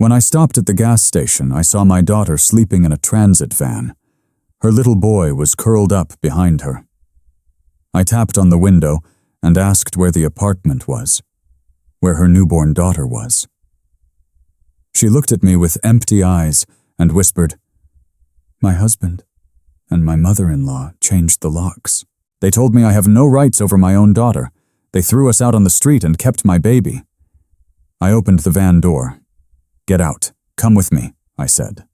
When I stopped at the gas station, I saw my daughter sleeping in a transit van. Her little boy was curled up behind her. I tapped on the window and asked where the apartment was, where her newborn daughter was. She looked at me with empty eyes and whispered, "My husband and my mother-in-law changed the locks. They told me I have no rights over my own daughter. They threw us out on the street and kept my baby." I opened the van door. "Get out. Come with me," I said.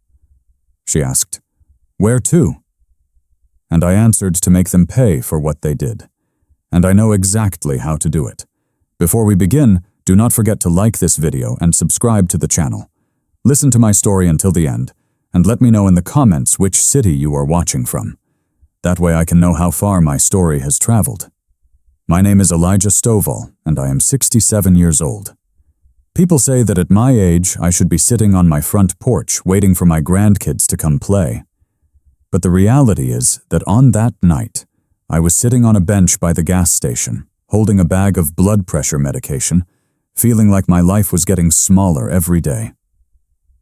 She asked, "Where to?" And I answered to make them pay for what they did. And I know exactly how to do it. Before we begin, do not forget to like this video and subscribe to the channel. Listen to my story until the end, and let me know in the comments which city you are watching from. That way I can know how far my story has traveled. My name is Elijah Stovall, and I am 67 years old. People say that at my age, I should be sitting on my front porch waiting for my grandkids to come play. But the reality is that on that night, I was sitting on a bench by the gas station, holding a bag of blood pressure medication, feeling like my life was getting smaller every day.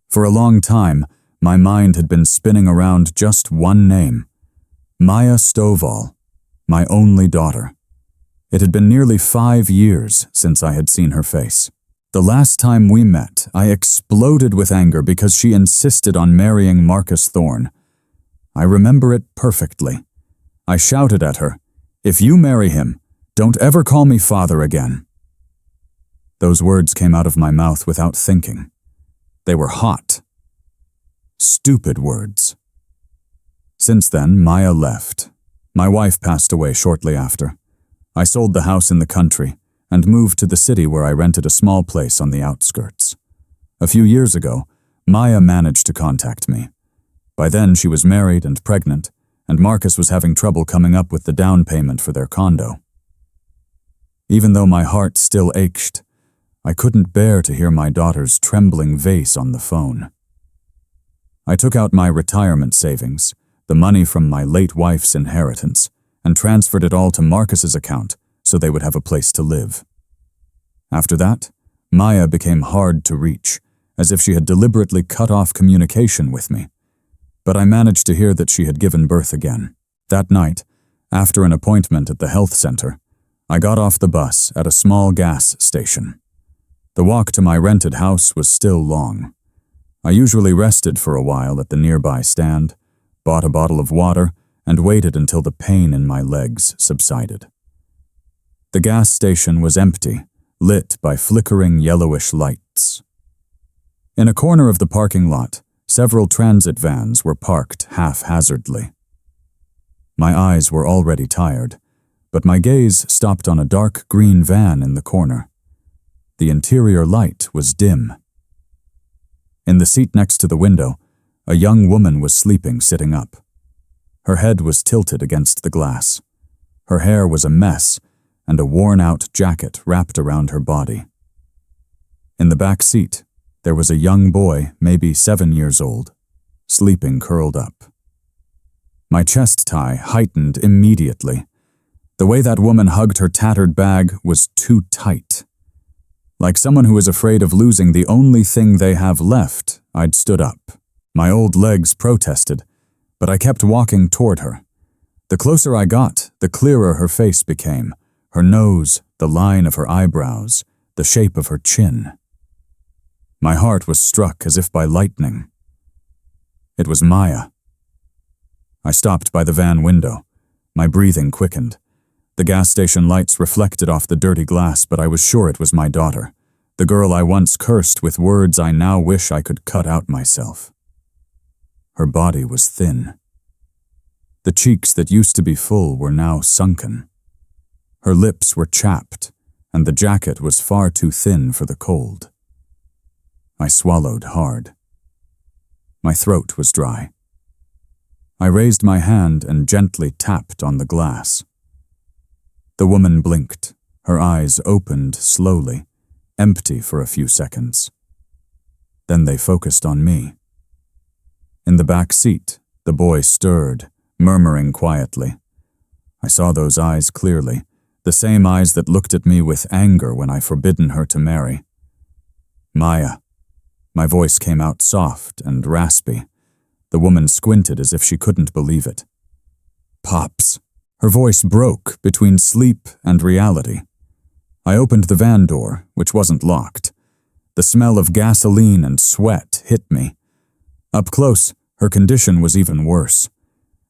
For a long time, my mind had been spinning around just one name, Maya Stovall, my only daughter. It had been nearly 5 years since I had seen her face. The last time we met, I exploded with anger because she insisted on marrying Marcus Thorne. I remember it perfectly. I shouted at her, "If you marry him, don't ever call me father again." Those words came out of my mouth without thinking. They were hot. Stupid words. Since then, Maya left. My wife passed away shortly after. I sold the house in the country and moved to the city where I rented a small place on the outskirts. A few years ago, Maya managed to contact me. By then, she was married and pregnant, and Marcus was having trouble coming up with the down payment for their condo. Even though my heart still ached, I couldn't bear to hear my daughter's trembling voice on the phone. I took out my retirement savings, the money from my late wife's inheritance, and transferred it all to Marcus's account so they would have a place to live. After that, Maya became hard to reach, as if she had deliberately cut off communication with me. But I managed to hear that she had given birth again. That night, after an appointment at the health center, I got off the bus at a small gas station. The walk to my rented house was still long. I usually rested for a while at the nearby stand, bought a bottle of water, and waited until the pain in my legs subsided. The gas station was empty, lit by flickering yellowish lights. In a corner of the parking lot, several transit vans were parked haphazardly. My eyes were already tired, but my gaze stopped on a dark green van in the corner. The interior light was dim. In the seat next to the window, a young woman was sleeping sitting up. Her head was tilted against the glass. Her hair was a mess, and a worn-out jacket wrapped around her body. In the back seat, there was a young boy, maybe 7 years old, sleeping curled up. My chest tie heightened immediately. The way that woman hugged her tattered bag was too tight. Like someone who is afraid of losing the only thing they have left, I'd stood up. My old legs protested, but I kept walking toward her. The closer I got, the clearer her face became, her nose, the line of her eyebrows, the shape of her chin. My heart was struck as if by lightning. It was Maya. I stopped by the van window. My breathing quickened. The gas station lights reflected off the dirty glass, but I was sure it was my daughter, the girl I once cursed with words I now wish I could cut out myself. Her body was thin. The cheeks that used to be full were now sunken. Her lips were chapped, and the jacket was far too thin for the cold. I swallowed hard. My throat was dry. I raised my hand and gently tapped on the glass. The woman blinked. Her eyes opened slowly, empty for a few seconds. Then they focused on me. In the back seat, the boy stirred, murmuring quietly. I saw those eyes clearly, the same eyes that looked at me with anger when I forbidden her to marry. "Maya, My voice came out soft and raspy. The woman squinted as if she couldn't believe it. Pops. Her voice broke between sleep and reality. I opened the van door, which wasn't locked. The smell of gasoline and sweat hit me. Up close, her condition was even worse,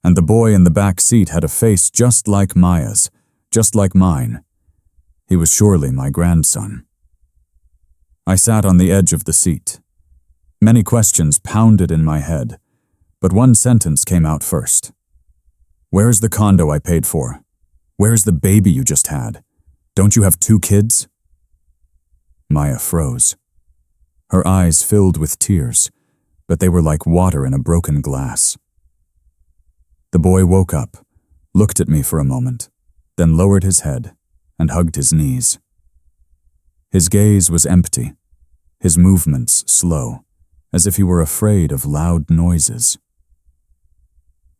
and the boy in the back seat had a face just like Maya's, just like mine. He was surely my grandson. I sat on the edge of the seat. Many questions pounded in my head, but one sentence came out first. Where's the condo I paid for? Where's the baby you just had? Don't you have 2 kids? Maya froze. Her eyes filled with tears, but they were like water in a broken glass. The boy woke up, looked at me for a moment, then lowered his head and hugged his knees. His gaze was empty, his movements slow, as if he were afraid of loud noises.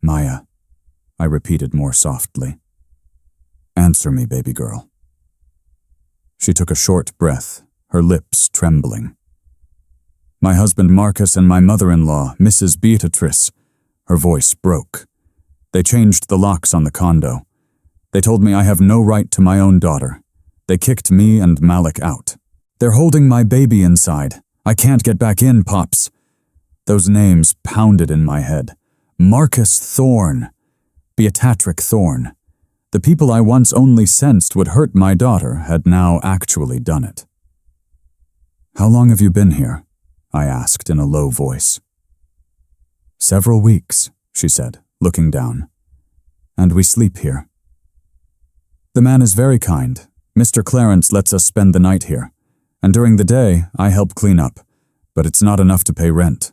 Maya, I repeated more softly. Answer me, baby girl. She took a short breath, her lips trembling. My husband Marcus and my mother-in-law, Mrs. Beatrice. Her voice broke. They changed the locks on the condo. They told me I have no right to my own daughter. They kicked me and Malik out. They're holding my baby inside. I can't get back in, Pops. Those names pounded in my head. Marcus Thorne. Beatrice Thorne. The people I once only sensed would hurt my daughter had now actually done it. How long have you been here? I asked in a low voice. Several weeks, she said, looking down. And we sleep here. The man is very kind. Mr. Clarence lets us spend the night here. And during the day, I help clean up. But it's not enough to pay rent.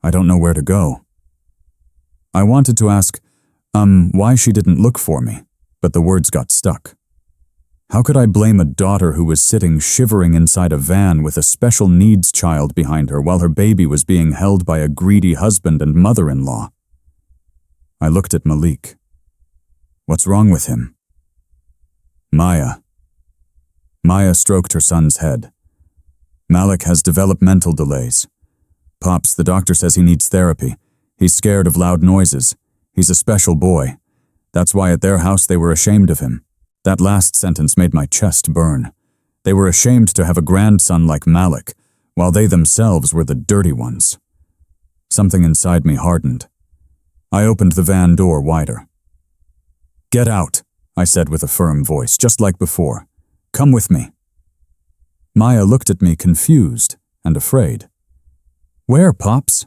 I don't know where to go. I wanted to ask, why she didn't look for me, but the words got stuck. How could I blame a daughter who was sitting shivering inside a van with a special needs child behind her while her baby was being held by a greedy husband and mother-in-law? I looked at Malik. What's wrong with him? Maya. Maya stroked her son's head. Malik has developmental delays. Pops, the doctor says he needs therapy. He's scared of loud noises. He's a special boy. That's why at their house they were ashamed of him. That last sentence made my chest burn. They were ashamed to have a grandson like Malik, while they themselves were the dirty ones. Something inside me hardened. I opened the van door wider. Get out, I said with a firm voice, just like before. Come with me. Maya looked at me confused and afraid. Where, Pops?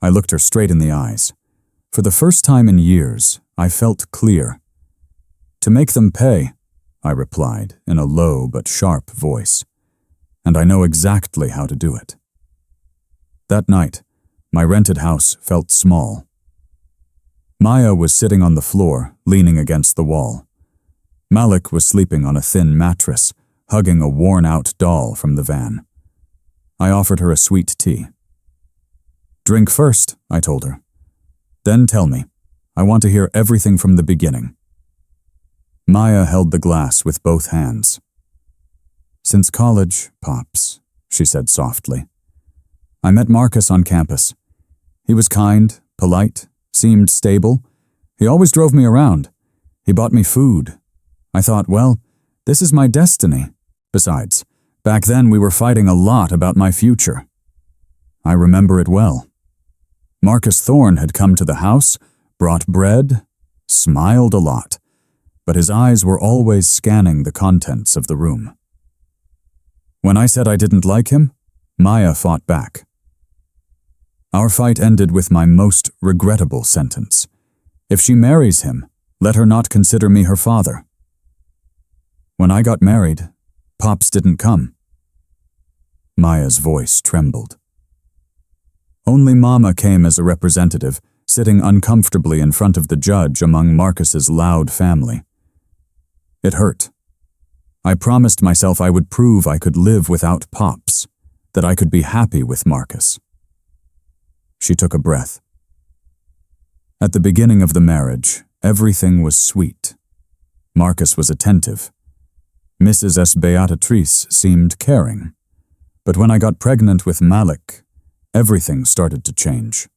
I looked her straight in the eyes. For the first time in years, I felt clear. To make them pay, I replied in a low but sharp voice, and I know exactly how to do it. That night, my rented house felt small. Maya was sitting on the floor, leaning against the wall. Malik was sleeping on a thin mattress, hugging a worn-out doll from the van. I offered her a sweet tea. Drink first, I told her. Then tell me. I want to hear everything from the beginning. Maya held the glass with both hands. Since college, Pops, she said softly. I met Marcus on campus. He was kind, polite, seemed stable. He always drove me around. He bought me food. I thought, well, this is my destiny. Besides, back then we were fighting a lot about my future. I remember it well. Marcus Thorne had come to the house, brought bread, smiled a lot, but his eyes were always scanning the contents of the room. When I said I didn't like him, Maya fought back. Our fight ended with my most regrettable sentence. If she marries him, let her not consider me her father. When I got married, Pops didn't come. Maya's voice trembled. Only Mama came as a representative, sitting uncomfortably in front of the judge among Marcus's loud family. It hurt. I promised myself I would prove I could live without Pops, that I could be happy with Marcus. She took a breath. At the beginning of the marriage, everything was sweet. Marcus was attentive. Mrs. S. Beatrice seemed caring. But when I got pregnant with Malik, Everything started to change.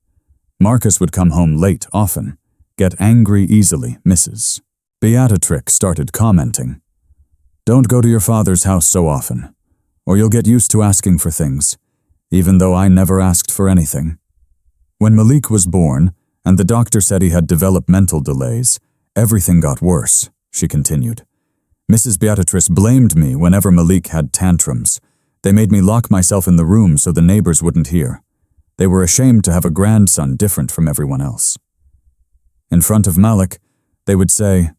Marcus would come home late often, get angry easily, Mrs. Beatrix started commenting, "Don't go to your father's house so often, or you'll get used to asking for things, even though I never asked for anything." When Malik was born, and the doctor said he had developmental delays, everything got worse, she continued. Mrs. Beatrice blamed me whenever Malik had tantrums. They made me lock myself in the room so the neighbors wouldn't hear. They were ashamed to have a grandson different from everyone else. In front of Malik, they would say,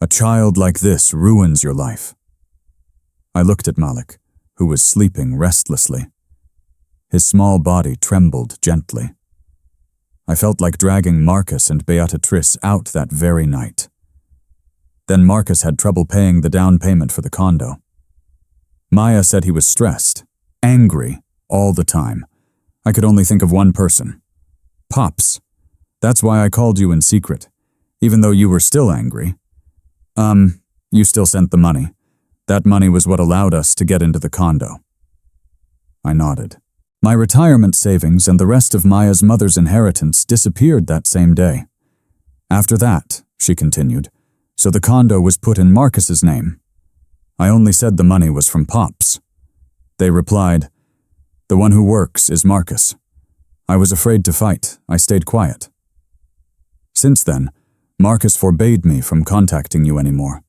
"A child like this ruins your life." I looked at Malik, who was sleeping restlessly. His small body trembled gently. I felt like dragging Marcus and Beatrice out that very night. Then Marcus had trouble paying the down payment for the condo. Maya said he was stressed, angry, all the time. I could only think of one person. Pops. That's why I called you in secret, even though you were still angry. You still sent the money. That money was what allowed us to get into the condo. I nodded. My retirement savings and the rest of Maya's mother's inheritance disappeared that same day. After that, she continued, so the condo was put in Marcus's name. I only said the money was from Pops. They replied, "The one who works is Marcus." I was afraid to fight. I stayed quiet. Since then, Marcus forbade me from contacting you anymore.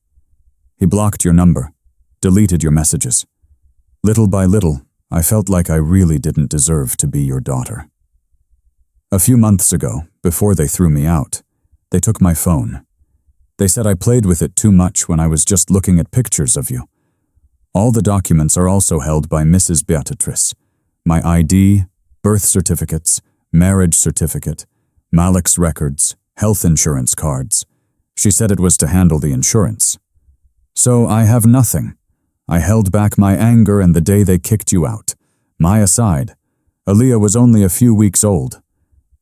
He blocked your number, deleted your messages. Little by little, I felt like I really didn't deserve to be your daughter. A few months ago, before they threw me out, they took my phone. They said I played with it too much when I was just looking at pictures of you. All the documents are also held by Mrs. Beatrice. My ID, birth certificates, marriage certificate, Malik's records, health insurance cards. She said it was to handle the insurance. So I have nothing. I held back my anger and the day they kicked you out. Maya sighed. Aaliyah was only a few weeks old.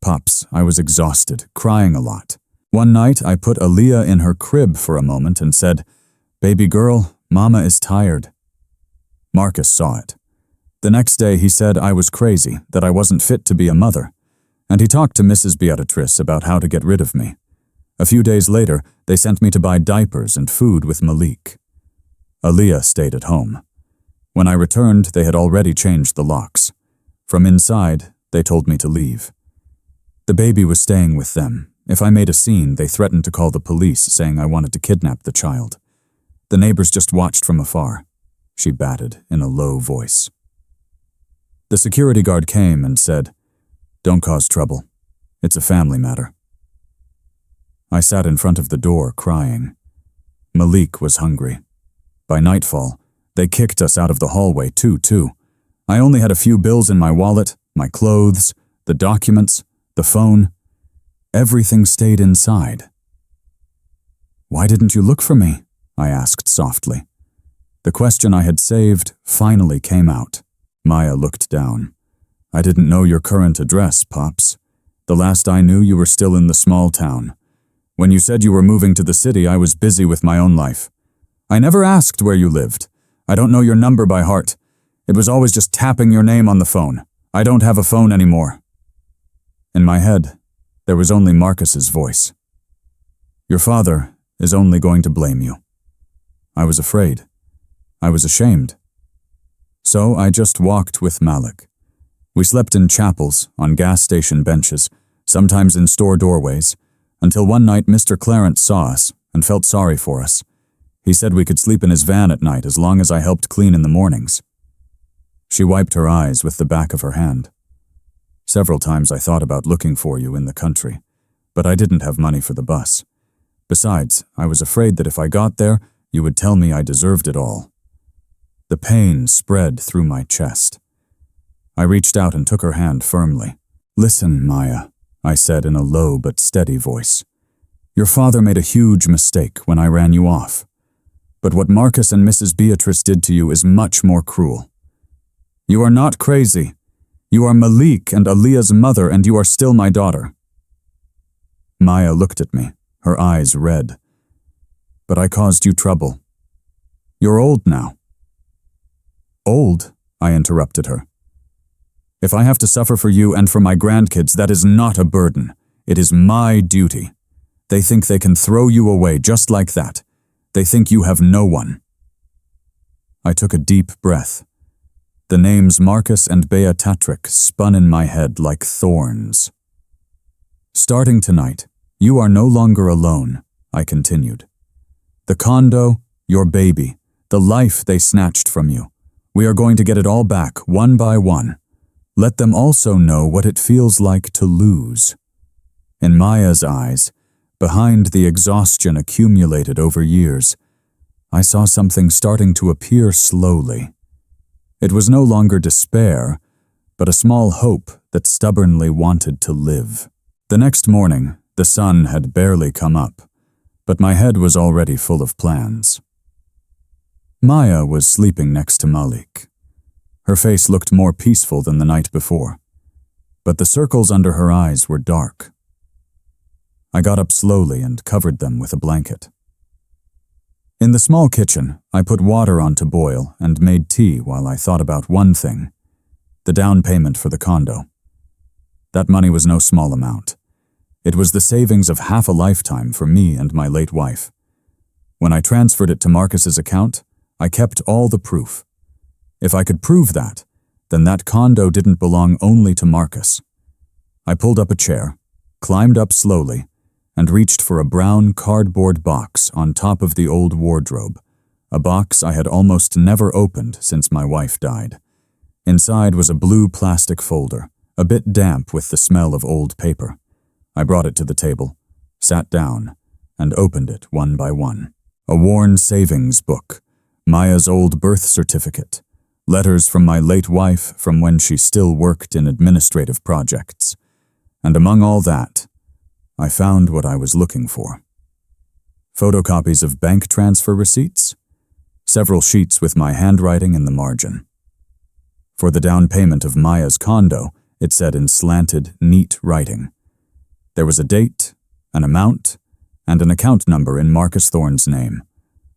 Pops, I was exhausted, crying a lot. One night, I put Aaliyah in her crib for a moment and said, "Baby girl, Mama is tired." Marcus saw it. The next day, he said I was crazy, that I wasn't fit to be a mother, and he talked to Mrs. Beatrice about how to get rid of me. A few days later, they sent me to buy diapers and food with Malik. Aaliyah stayed at home. When I returned, they had already changed the locks. From inside, they told me to leave. The baby was staying with them. If I made a scene, they threatened to call the police, saying I wanted to kidnap the child. The neighbors just watched from afar, she batted in a low voice. The security guard came and said, "Don't cause trouble. It's a family matter." I sat in front of the door, crying. Malik was hungry. By nightfall, they kicked us out of the hallway too. I only had a few bills in my wallet, my clothes, the documents, the phone. Everything stayed inside. "Why didn't you look for me?" I asked softly. The question I had saved finally came out. Maya looked down. "I didn't know your current address, Pops. The last I knew, you were still in the small town. When you said you were moving to the city, I was busy with my own life. I never asked where you lived. I don't know your number by heart. It was always just tapping your name on the phone. I don't have a phone anymore." In my head, there was only Marcus's voice. "Your father is only going to blame you." I was afraid. I was ashamed. So I just walked with Malik. We slept in chapels, on gas station benches, sometimes in store doorways, until one night Mr. Clarence saw us and felt sorry for us. He said we could sleep in his van at night as long as I helped clean in the mornings. She wiped her eyes with the back of her hand. "Several times I thought about looking for you in the country, but I didn't have money for the bus. Besides, I was afraid that if I got there, you would tell me I deserved it all." The pain spread through my chest. I reached out and took her hand firmly. "Listen, Maya," I said in a low but steady voice. "Your father made a huge mistake when I ran you off. But what Marcus and Mrs. Beatrice did to you is much more cruel. You are not crazy. You are Malik and Aaliyah's mother, and you are still my daughter." Maya looked at me, her eyes red. "But I caused you trouble. You're old now." "Old?" I interrupted her. If I have to suffer for you and for my grandkids, that is not a burden. It is my duty. They think they can throw you away just like that. They think you have no one." I took a deep breath. The names Marcus and Beatrice spun in my head like thorns. "Starting tonight, you are no longer alone," I continued. "The condo, your baby, the life they snatched from you. We are going to get it all back, one by one. Let them also know what it feels like to lose." In Maya's eyes, behind the exhaustion accumulated over years, I saw something starting to appear slowly. It was no longer despair, but a small hope that stubbornly wanted to live. The next morning, the sun had barely come up, but my head was already full of plans. Maya was sleeping next to Malik. Her face looked more peaceful than the night before, but the circles under her eyes were dark. I got up slowly and covered them with a blanket. In the small kitchen, I put water on to boil and made tea while I thought about one thing: the down payment for the condo. That money was no small amount. It was the savings of half a lifetime for me and my late wife. When I transferred it to Marcus's account, I kept all the proof. If I could prove that, then that condo didn't belong only to Marcus. I pulled up a chair, climbed up slowly, and reached for a brown cardboard box on top of the old wardrobe, a box I had almost never opened since my wife died. Inside was a blue plastic folder, a bit damp with the smell of old paper. I brought it to the table, sat down, and opened it one by one. A worn savings book, Maya's old birth certificate, letters from my late wife from when she still worked in administrative projects. And among all that, I found what I was looking for. Photocopies of bank transfer receipts, several sheets with my handwriting in the margin. For the down payment of Maya's condo, it said in slanted, neat writing. There was a date, an amount, and an account number in Marcus Thorne's name.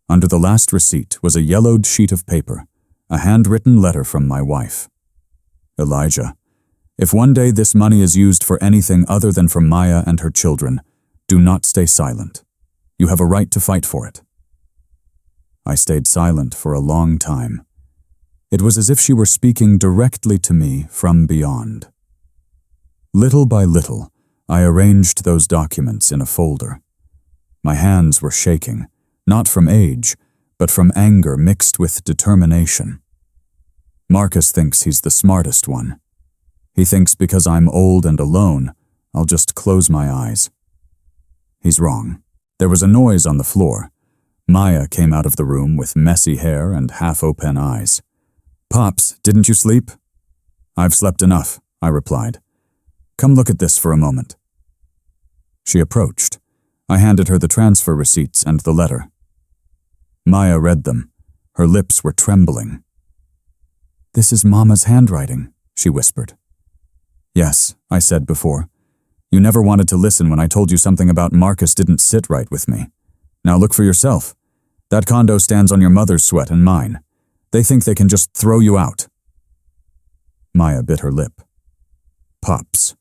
Under the last receipt was a yellowed sheet of paper, a handwritten letter from my wife. "Elijah, if one day this money is used for anything other than for Maya and her children, do not stay silent. You have a right to fight for it." I stayed silent for a long time. It was as if she were speaking directly to me from beyond. Little by little, I arranged those documents in a folder. My hands were shaking, not from age, but from anger mixed with determination. Marcus thinks he's the smartest one. He thinks because I'm old and alone, I'll just close my eyes. He's wrong. There was a noise on the floor. Maya came out of the room with messy hair and half-open eyes. "Pops, didn't you sleep?" "I've slept enough," I replied. "Come look at this for a moment." She approached. I handed her the transfer receipts and the letter. Maya read them. Her lips were trembling. "This is Mama's handwriting," she whispered. "Yes," I said before. "You never wanted to listen when I told you something about Marcus didn't sit right with me. Now look for yourself. That condo stands on your mother's sweat and mine. They think they can just throw you out." Maya bit her lip. "Pops.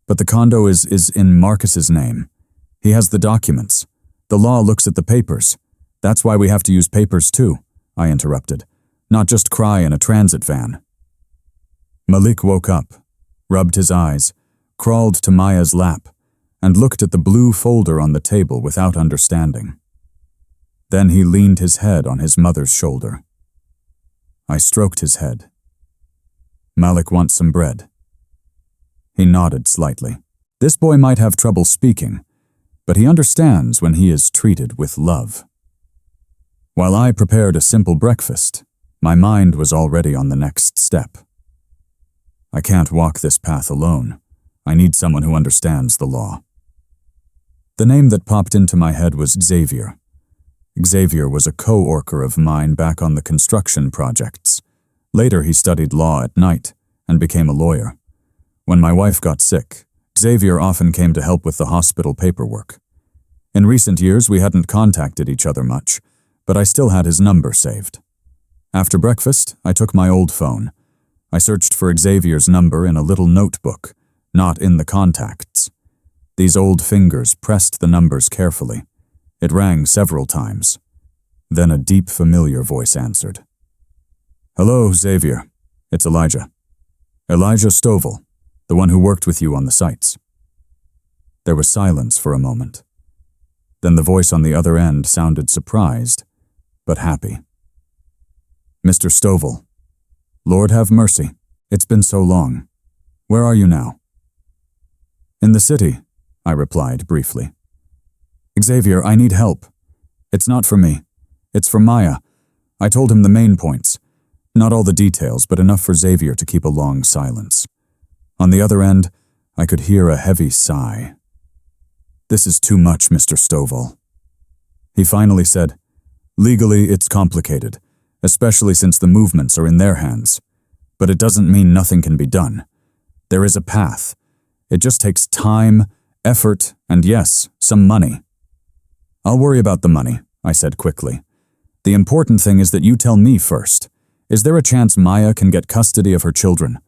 But the condo is in Marcus's name. He has the documents. The law looks at the papers. That's why we have to use papers too," I interrupted. "Not just cry in a transit van." Malik woke up, rubbed his eyes, crawled to Maya's lap, and looked at the blue folder on the table without understanding. Then he leaned his head on his mother's shoulder. I stroked his head. "Malik wants some bread." He nodded slightly. This boy might have trouble speaking, but he understands when he is treated with love. While I prepared a simple breakfast, my mind was already on the next step. I can't walk this path alone. I need someone who understands the law. The name that popped into my head was Xavier. Xavier was a co-worker of mine back on the construction projects. Later, he studied law at night and became a lawyer. When my wife got sick, Xavier often came to help with the hospital paperwork. In recent years, we hadn't contacted each other much, but I still had his number saved. After breakfast, I took my old phone. I searched for Xavier's number in a little notebook, not in the contacts. These old fingers pressed the numbers carefully. It rang several times. Then a deep, familiar voice answered. "Hello, Xavier. It's Elijah. Elijah Stovall, the one who worked with you on the sites." There was silence for a moment. Then the voice on the other end sounded surprised, but happy. "Mr. Stovall, Lord have mercy. It's been so long. Where are you now?" "In the city," I replied briefly. "Xavier, I need help. It's not for me. It's for Maya." I told him the main points. Not all the details, but enough for Xavier to keep a long silence. On the other end, I could hear a heavy sigh. "This is too much, Mr. Stovall." He finally said, "Legally, it's complicated, especially since the movements are in their hands. But it doesn't mean nothing can be done. There is a path. It just takes time, effort, and yes, some money." "I'll worry about the money," I said quickly. "The important thing is that you tell me first. Is there a chance Maya can get custody of her children?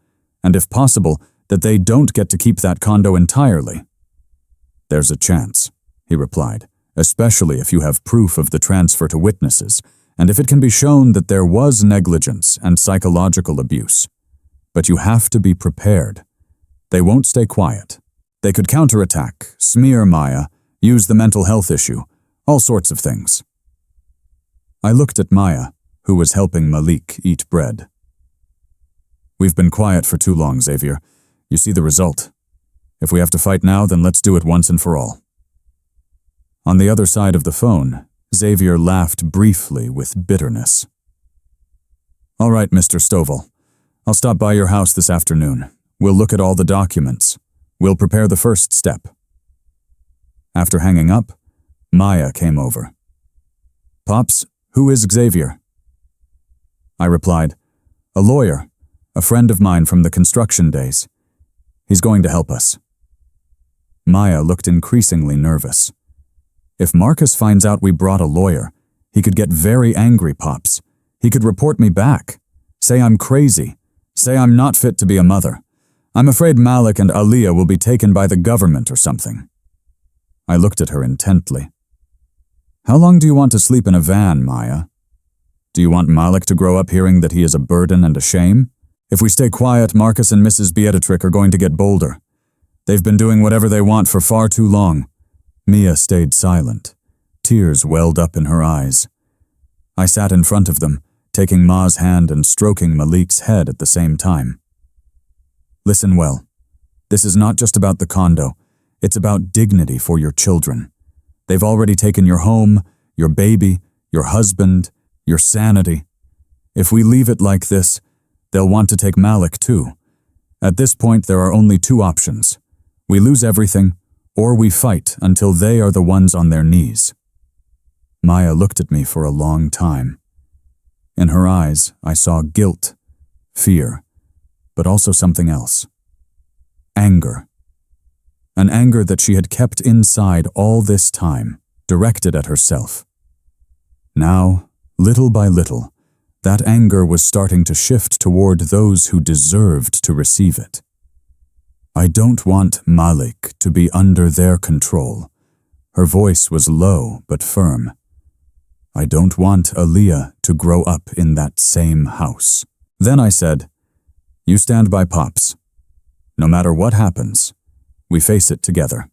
And if possible, that they don't get to keep that condo entirely?" "There's a chance," he replied, "especially if you have proof of the transfer to witnesses, and if it can be shown that there was negligence and psychological abuse. But you have to be prepared. They won't stay quiet. They could counterattack, smear Maya, use the mental health issue, all sorts of things." I looked at Maya, who was helping Malik eat bread. "We've been quiet for too long, Xavier. You see the result. If we have to fight now, then let's do it once and for all." On the other side of the phone, Xavier laughed briefly with bitterness. "All right, Mr. Stovall. I'll stop by your house this afternoon. We'll look at all the documents. We'll prepare the first step." After hanging up, Maya came over. "Pops, who is Xavier?" I replied, "A lawyer, a friend of mine from the construction days. He's going to help us." Maya looked increasingly nervous. "If Marcus finds out we brought a lawyer, he could get very angry, Pops. He could report me back, say I'm crazy, say I'm not fit to be a mother. I'm afraid Malik and Aliyah will be taken by the government or something." I looked at her intently. "How long do you want to sleep in a van, Maya? Do you want Malik to grow up hearing that he is a burden and a shame? If we stay quiet, Marcus and Mrs. Beatrick are going to get bolder. They've been doing whatever they want for far too long." Mia stayed silent. Tears welled up in her eyes. I sat in front of them, taking Ma's hand and stroking Malik's head at the same time. "Listen well. This is not just about the condo. It's about dignity for your children. They've already taken your home, your baby, your husband, your sanity. If we leave it like this, they'll want to take Malik too. At this point, there are only two options. We lose everything, or we fight until they are the ones on their knees." Maya looked at me for a long time. In her eyes, I saw guilt, fear, but also something else. Anger. An anger that she had kept inside all this time, directed at herself. Now, little by little, that anger was starting to shift toward those who deserved to receive it. "I don't want Malik to be under their control." Her voice was low but firm. "I don't want Aliyah to grow up in that same house." Then I said, "You stand by Pops. No matter what happens, we face it together."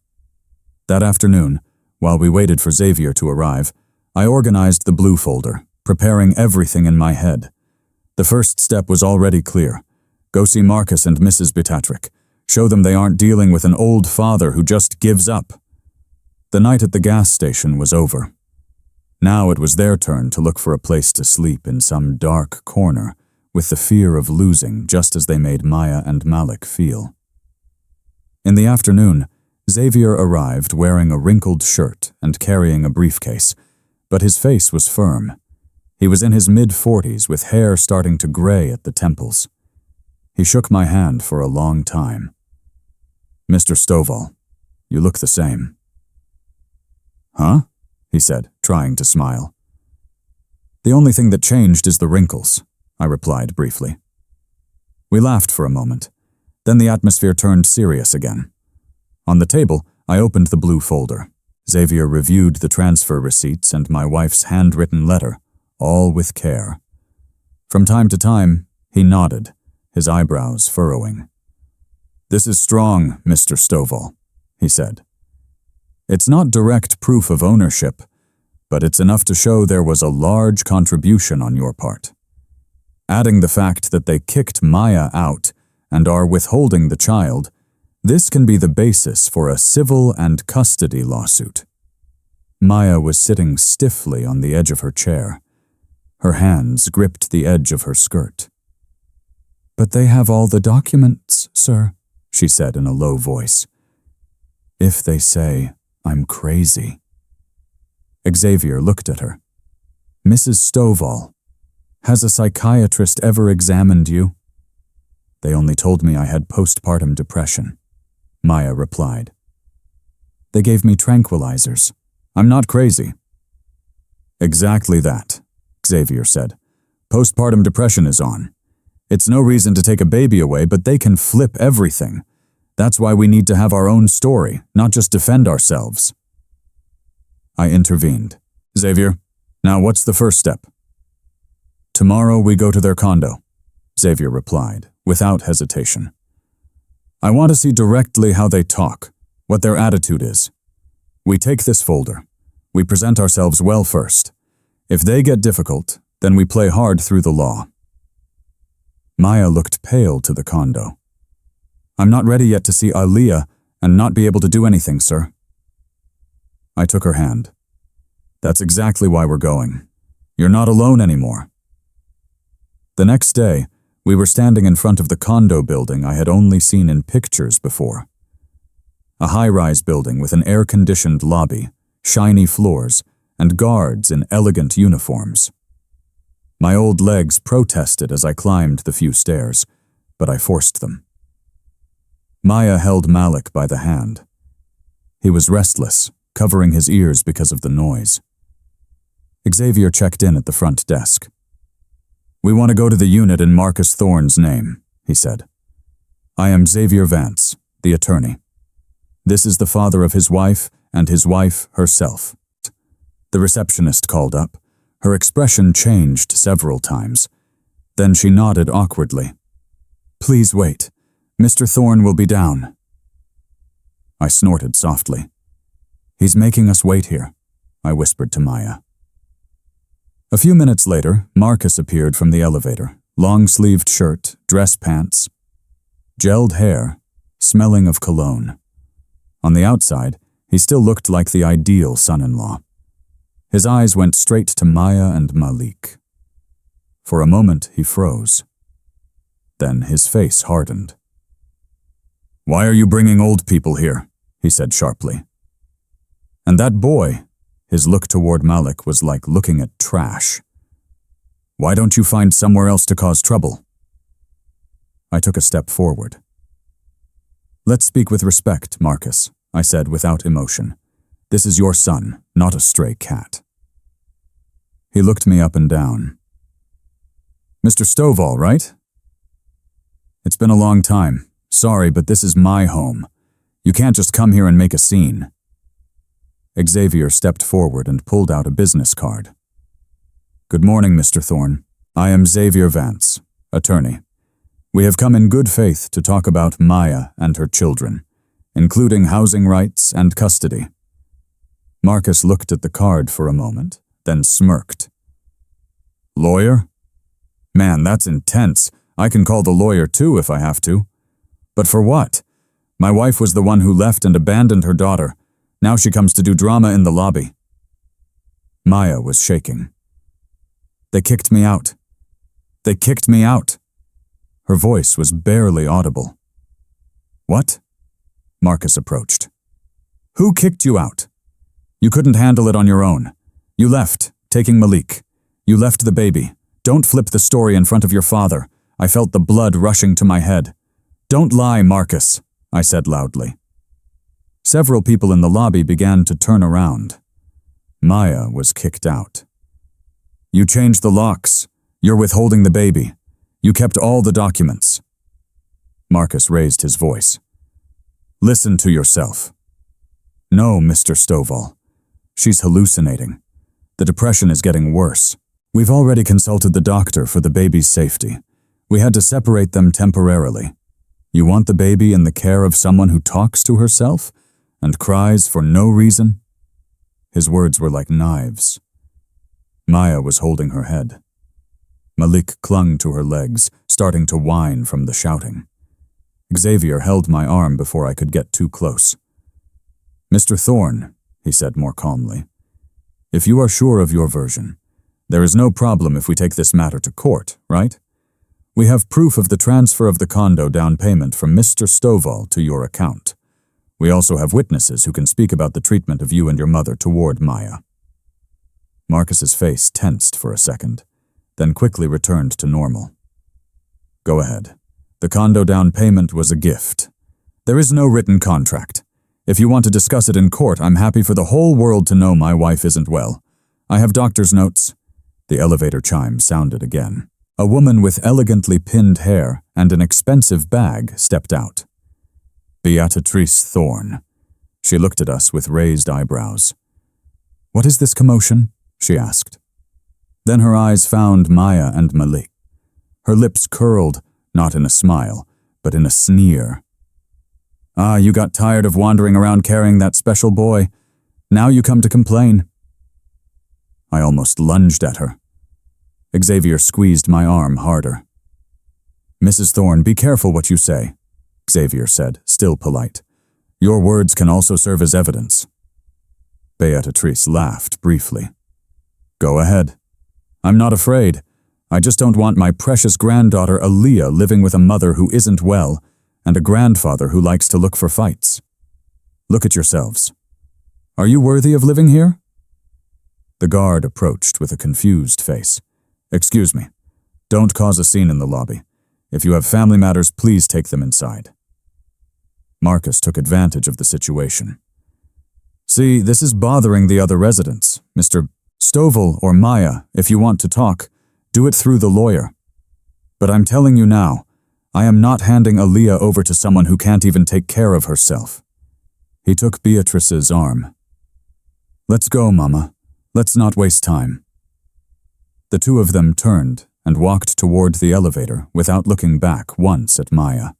That afternoon, while we waited for Xavier to arrive, I organized the blue folder, preparing everything in my head. The first step was already clear. Go see Marcus and Mrs. Beatrick. Show them they aren't dealing with an old father who just gives up. The night at the gas station was over. Now it was their turn to look for a place to sleep in some dark corner, with the fear of losing just as they made Maya and Malik feel. In the afternoon, Xavier arrived wearing a wrinkled shirt and carrying a briefcase, but his face was firm. He was in his mid-40s with hair starting to gray at the temples. He shook my hand for a long time. "Mr. Stovall, you look the same." "Huh?" he said, trying to smile. "The only thing that changed is the wrinkles," I replied briefly. We laughed for a moment. Then the atmosphere turned serious again. On the table, I opened the blue folder. Xavier reviewed the transfer receipts and my wife's handwritten letter, all with care. From time to time, he nodded, his eyebrows furrowing. "This is strong, Mr. Stovall," he said. "It's not direct proof of ownership, but it's enough to show there was a large contribution on your part. Adding the fact that they kicked Maya out and are withholding the child, this can be the basis for a civil and custody lawsuit." Maya was sitting stiffly on the edge of her chair. Her hands gripped the edge of her skirt. "But they have all the documents, sir," she said in a low voice. "If they say I'm crazy." Xavier looked at her. "Mrs. Stovall, has a psychiatrist ever examined you?" "They only told me I had postpartum depression," Maya replied. "They gave me tranquilizers. I'm not crazy." "Exactly that," Xavier said. "Postpartum depression is on. It's no reason to take a baby away, but they can flip everything. That's why we need to have our own story, not just defend ourselves." I intervened. "Xavier, now what's the first step?" "Tomorrow we go to their condo," Xavier replied, without hesitation. "I want to see directly how they talk, what their attitude is. We take this folder. We present ourselves well first. If they get difficult, then we play hard through the law." Maya looked pale to the condo. "I'm not ready yet to see Aliyah and not be able to do anything, sir." I took her hand. "That's exactly why we're going. You're not alone anymore." The next day, we were standing in front of the condo building I had only seen in pictures before. A high-rise building with an air-conditioned lobby, shiny floors, and guards in elegant uniforms. My old legs protested as I climbed the few stairs, but I forced them. Maya held Malik by the hand. He was restless, covering his ears because of the noise. Xavier checked in at the front desk. "We want to go to the unit in Marcus Thorne's name," he said. "I am Xavier Vance, the attorney. This is the father of his wife and his wife herself." The receptionist called up. Her expression changed several times. Then she nodded awkwardly. "Please wait. Mr. Thorne will be down." I snorted softly. "He's making us wait here," I whispered to Maya. A few minutes later, Marcus appeared from the elevator, long-sleeved shirt, dress pants, gelled hair, smelling of cologne. On the outside, he still looked like the ideal son-in-law. His eyes went straight to Maya and Malik. For a moment, he froze. Then his face hardened. "Why are you bringing old people here?" he said sharply. "And that boy," his look toward Malik was like looking at trash. "Why don't you find somewhere else to cause trouble?" I took a step forward. "Let's speak with respect, Marcus," I said without emotion. "This is your son, not a stray cat." He looked me up and down. "Mr. Stovall, right?" "It's been a long time. Sorry, but this is my home. You can't just come here and make a scene." Xavier stepped forward and pulled out a business card. "Good morning, Mr. Thorne. I am Xavier Vance, attorney. We have come in good faith to talk about Maya and her children, including housing rights and custody." Marcus looked at the card for a moment, then smirked. "Lawyer? Man, that's intense. I can call the lawyer too if I have to. But for what? My wife was the one who left and abandoned her daughter. Now she comes to do drama in the lobby." Maya was shaking. "They kicked me out. They kicked me out." Her voice was barely audible. "What?" Marcus approached. "Who kicked you out? You couldn't handle it on your own. You left, taking Malik. You left the baby. Don't flip the story in front of your father. I felt the blood rushing to my head. Don't lie, Marcus," I said loudly. Several people in the lobby began to turn around. Maya was kicked out. "You changed the locks. You're withholding the baby. You kept all the documents. Marcus raised his voice. Listen to yourself. No, Mr. Stovall. She's hallucinating. The depression is getting worse. We've already consulted the doctor for the baby's safety. We had to separate them temporarily. You want the baby in the care of someone who talks to herself and cries for no reason? His words were like knives. Maya was holding her head. Malik clung to her legs, starting to whine from the shouting. Xavier held my arm before I could get too close. Mr. Thorne, he said more calmly, if you are sure of your version, there is no problem if we take this matter to court, right? We have proof of the transfer of the condo down payment from Mr. Stovall to your account. We also have witnesses who can speak about the treatment of you and your mother toward Maya. Marcus's face tensed for a second, then quickly returned to normal. Go ahead. The condo down payment was a gift. There is no written contract. If you want to discuss it in court, I'm happy for the whole world to know my wife isn't well. I have doctor's notes. The elevator chime sounded again. A woman with elegantly pinned hair and an expensive bag stepped out. Beatrice Thorne. She looked at us with raised eyebrows. What is this commotion? She asked. Then her eyes found Maya and Malik. Her lips curled, not in a smile, but in a sneer. Ah, you got tired of wandering around carrying that special boy. Now you come to complain. I almost lunged at her. Xavier squeezed my arm harder. Mrs. Thorne, be careful what you say, Xavier said, still polite. Your words can also serve as evidence. Beatrice laughed briefly. Go ahead. I'm not afraid. I just don't want my precious granddaughter Aaliyah living with a mother who isn't well and a grandfather who likes to look for fights. Look at yourselves. Are you worthy of living here? The guard approached with a confused face. Excuse me. Don't cause a scene in the lobby. If you have family matters, please take them inside. Marcus took advantage of the situation. See, this is bothering the other residents. Mr. Stovall or Maya, if you want to talk, do it through the lawyer. But I'm telling you now, I am not handing Aaliyah over to someone who can't even take care of herself. He took Beatrice's arm. Let's go, Mama. Let's not waste time. The two of them turned and walked toward the elevator without looking back once at Maya.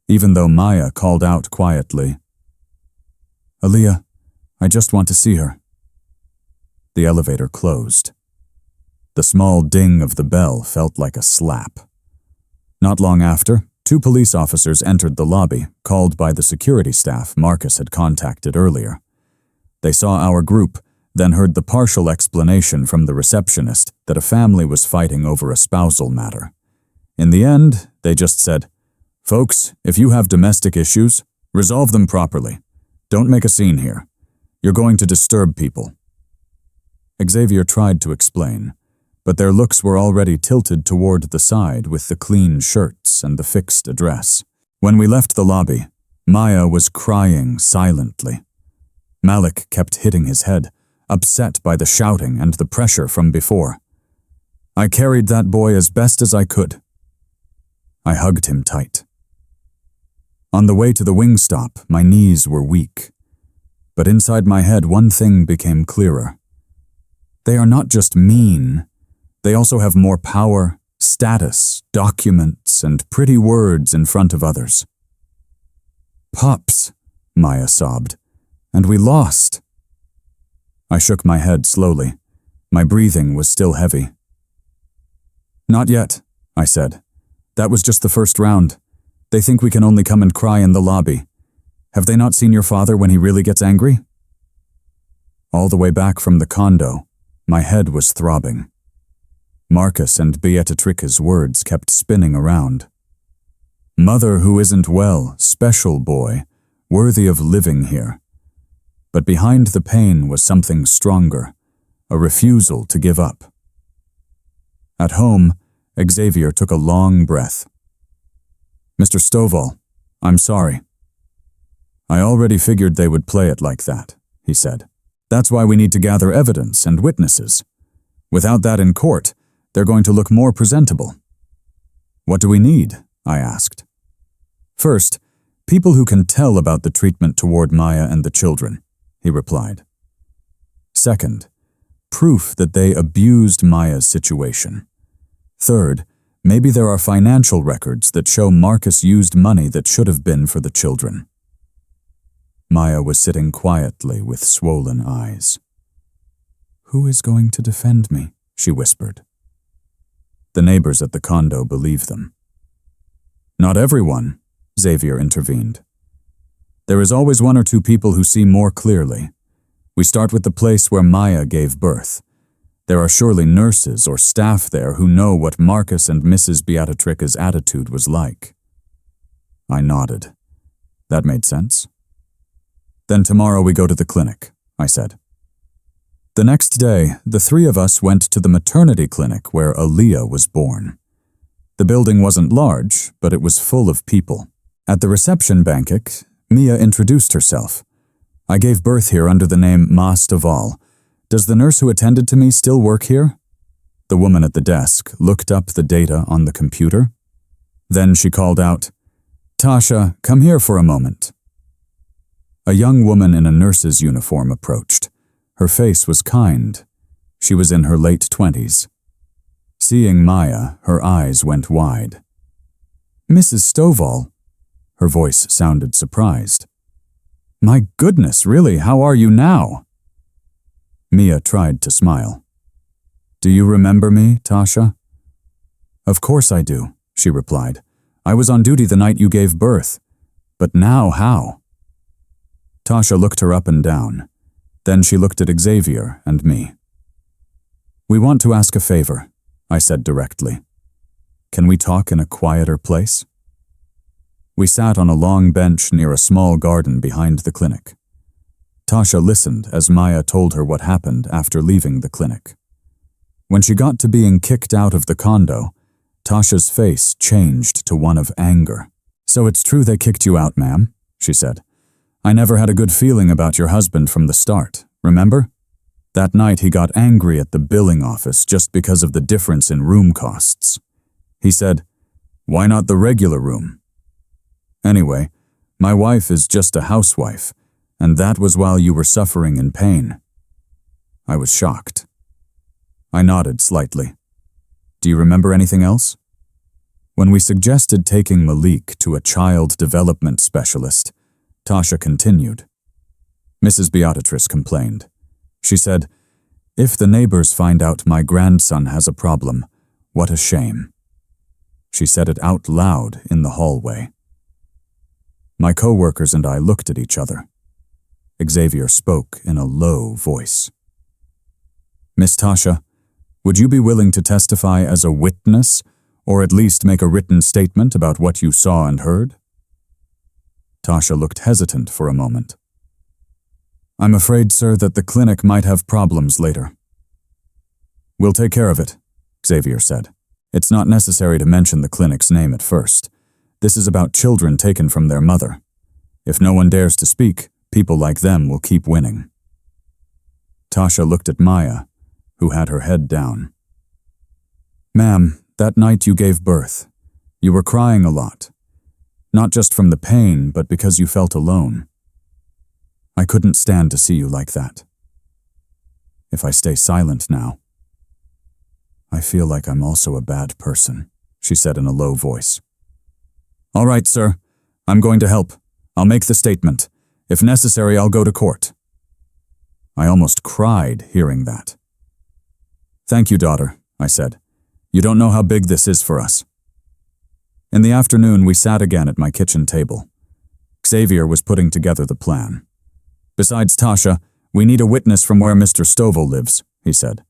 Even though Maya called out quietly, Aaliyah, I just want to see her. The elevator closed. The small ding of the bell felt like a slap. Not long after, 2 police officers entered the lobby, called by the security staff Marcus had contacted earlier. They saw our group, then heard the partial explanation from the receptionist that a family was fighting over a spousal matter. In the end, they just said, Folks, if you have domestic issues, resolve them properly. Don't make a scene here. You're going to disturb people. Xavier tried to explain, but their looks were already tilted toward the side with the clean shirts and the fixed address. When we left the lobby, Maya was crying silently. Malik kept hitting his head, upset by the shouting and the pressure from before. I carried that boy as best as I could. I hugged him tight. On the way to the wing stop, my knees were weak. But inside my head, one thing became clearer. They are not just mean. They also have more power, status, documents, and pretty words in front of others. Pups, Maya sobbed, and we lost. I shook my head slowly. My breathing was still heavy. Not yet, I said. That was just the first round. They think we can only come and cry in the lobby. Have they not seen your father when he really gets angry? All the way back from the condo, my head was throbbing. Marcus and Beatrice's words kept spinning around. Mother who isn't well, special boy, worthy of living here. But behind the pain was something stronger, a refusal to give up. At home, Xavier took a long breath. Mr. Stovall, I'm sorry. I already figured they would play it like that, he said. That's why we need to gather evidence and witnesses. Without that in court, they're going to look more presentable. What do we need? I asked. First, people who can tell about the treatment toward Maya and the children, he replied. Second, proof that they abused Maya's situation. Third, maybe there are financial records that show Marcus used money that should have been for the children. Maya was sitting quietly with swollen eyes. "Who is going to defend me?" she whispered. The neighbors at the condo believe them. "Not everyone," Xavier intervened. "There is always one or two people who see more clearly. We start with the place where Maya gave birth. There are surely nurses or staff there who know what Marcus and Mrs. Beatrice's attitude was like." I nodded. That made sense. "Then tomorrow we go to the clinic," I said. The next day, the three of us went to the maternity clinic where Aaliyah was born. The building wasn't large, but it was full of people. At the reception banquet, Mia introduced herself. "I gave birth here under the name Ma Staval. Does the nurse who attended to me still work here?" The woman at the desk looked up the data on the computer. Then she called out, "Tasha, come here for a moment." A young woman in a nurse's uniform approached. Her face was kind. She was in her late 20s. Seeing Maya, her eyes went wide. "Mrs. Stovall?" Her voice sounded surprised. "My goodness, really, how are you now?" Mia tried to smile. "Do you remember me, Tasha?" "Of course I do," she replied. "I was on duty the night you gave birth. But now how?" Tasha looked her up and down. Then she looked at Xavier and me. "We want to ask a favor," I said directly. "Can we talk in a quieter place?" We sat on a long bench near a small garden behind the clinic. Tasha listened as Maya told her what happened after leaving the clinic. When she got to being kicked out of the condo, Tasha's face changed to one of anger. "So it's true they kicked you out, ma'am," she said. "I never had a good feeling about your husband from the start, remember? That night he got angry at the billing office just because of the difference in room costs. He said, 'Why not the regular room?' Anyway, my wife is just a housewife, and that was while you were suffering in pain." I was shocked. I nodded slightly. "Do you remember anything else?" When we suggested taking Malik to a child development specialist, Tasha continued. Mrs. Beatrice complained. She said, "If the neighbors find out my grandson has a problem, what a shame." She said it out loud in the hallway. My co-workers and I looked at each other. Xavier spoke in a low voice. "Miss Tasha, would you be willing to testify as a witness, or at least make a written statement about what you saw and heard?" Tasha looked hesitant for a moment. "I'm afraid, sir, that the clinic might have problems later." "We'll take care of it," Xavier said. "It's not necessary to mention the clinic's name at first. This is about children taken from their mother. If no one dares to speak, people like them will keep winning." Tasha looked at Maya, who had her head down. "Ma'am, that night you gave birth, you were crying a lot. Not just from the pain, but because you felt alone. I couldn't stand to see you like that. If I stay silent now, I feel like I'm also a bad person," she said in a low voice. "All right, sir. I'm going to help. I'll make the statement. If necessary, I'll go to court." I almost cried hearing that. "Thank you, daughter," I said. "You don't know how big this is for us." In the afternoon, we sat again at my kitchen table. Xavier was putting together the plan. "Besides Tasha, we need a witness from where Mr. Stovall lives," he said.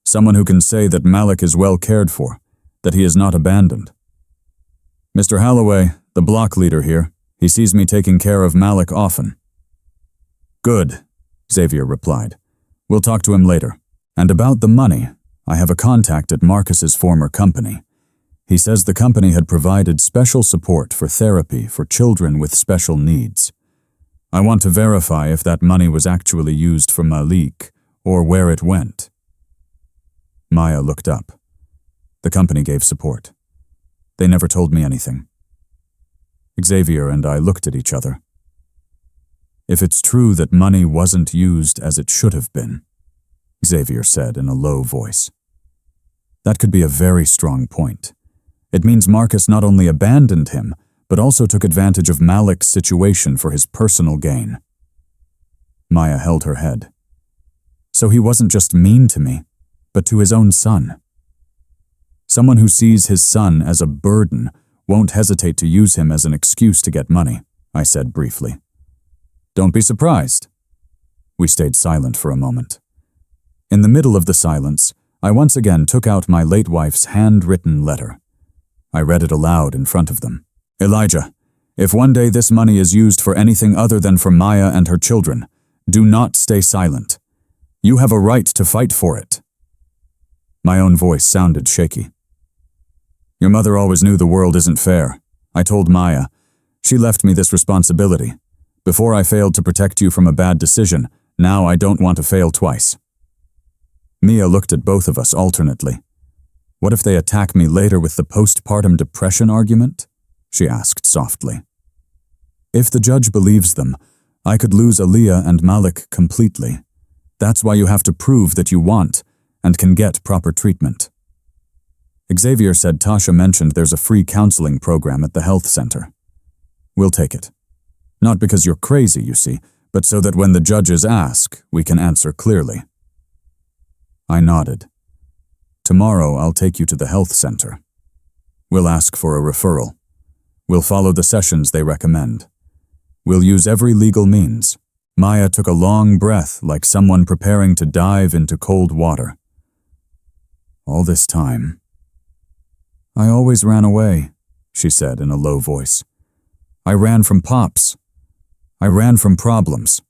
"Someone who can say that Malik is well cared for, that he is not abandoned. Mr. Holloway, the block leader here, he sees me taking care of Malik often." "Good," Xavier replied. "We'll talk to him later. And about the money, I have a contact at Marcus's former company. He says the company had provided special support for therapy for children with special needs. I want to verify if that money was actually used for Malik or where it went." Maya looked up. The company gave support. They never told me anything. Xavier and I looked at each other. If it's true that money wasn't used as it should have been, Xavier said in a low voice, that could be a very strong point. It means Marcus not only abandoned him, but also took advantage of Malik's situation for his personal gain. Maya held her head. So he wasn't just mean to me, but to his own son. Someone who sees his son as a burden won't hesitate to use him as an excuse to get money, I said briefly. Don't be surprised. We stayed silent for a moment. In the middle of the silence, I once again took out my late wife's handwritten letter. I read it aloud in front of them. Elijah, if one day this money is used for anything other than for Maya and her children, do not stay silent. You have a right to fight for it. My own voice sounded shaky. Your mother always knew the world isn't fair. I told Maya. She left me this responsibility. Before I failed to protect you from a bad decision, now I don't want to fail twice. Mia looked at both of us alternately. What if they attack me later with the postpartum depression argument? She asked softly. If the judge believes them, I could lose Aaliyah and Malik completely. That's why you have to prove that you want and can get proper treatment. Xavier said Tasha mentioned there's a free counseling program at the health center. We'll take it. Not because you're crazy, you see, but so that when the judges ask, we can answer clearly. I nodded. Tomorrow I'll take you to the health center. We'll ask for a referral. We'll follow the sessions they recommend. We'll use every legal means. Maya took a long breath like someone preparing to dive into cold water. All this time. I always ran away, she said in a low voice. I ran from Pops. I ran from problems.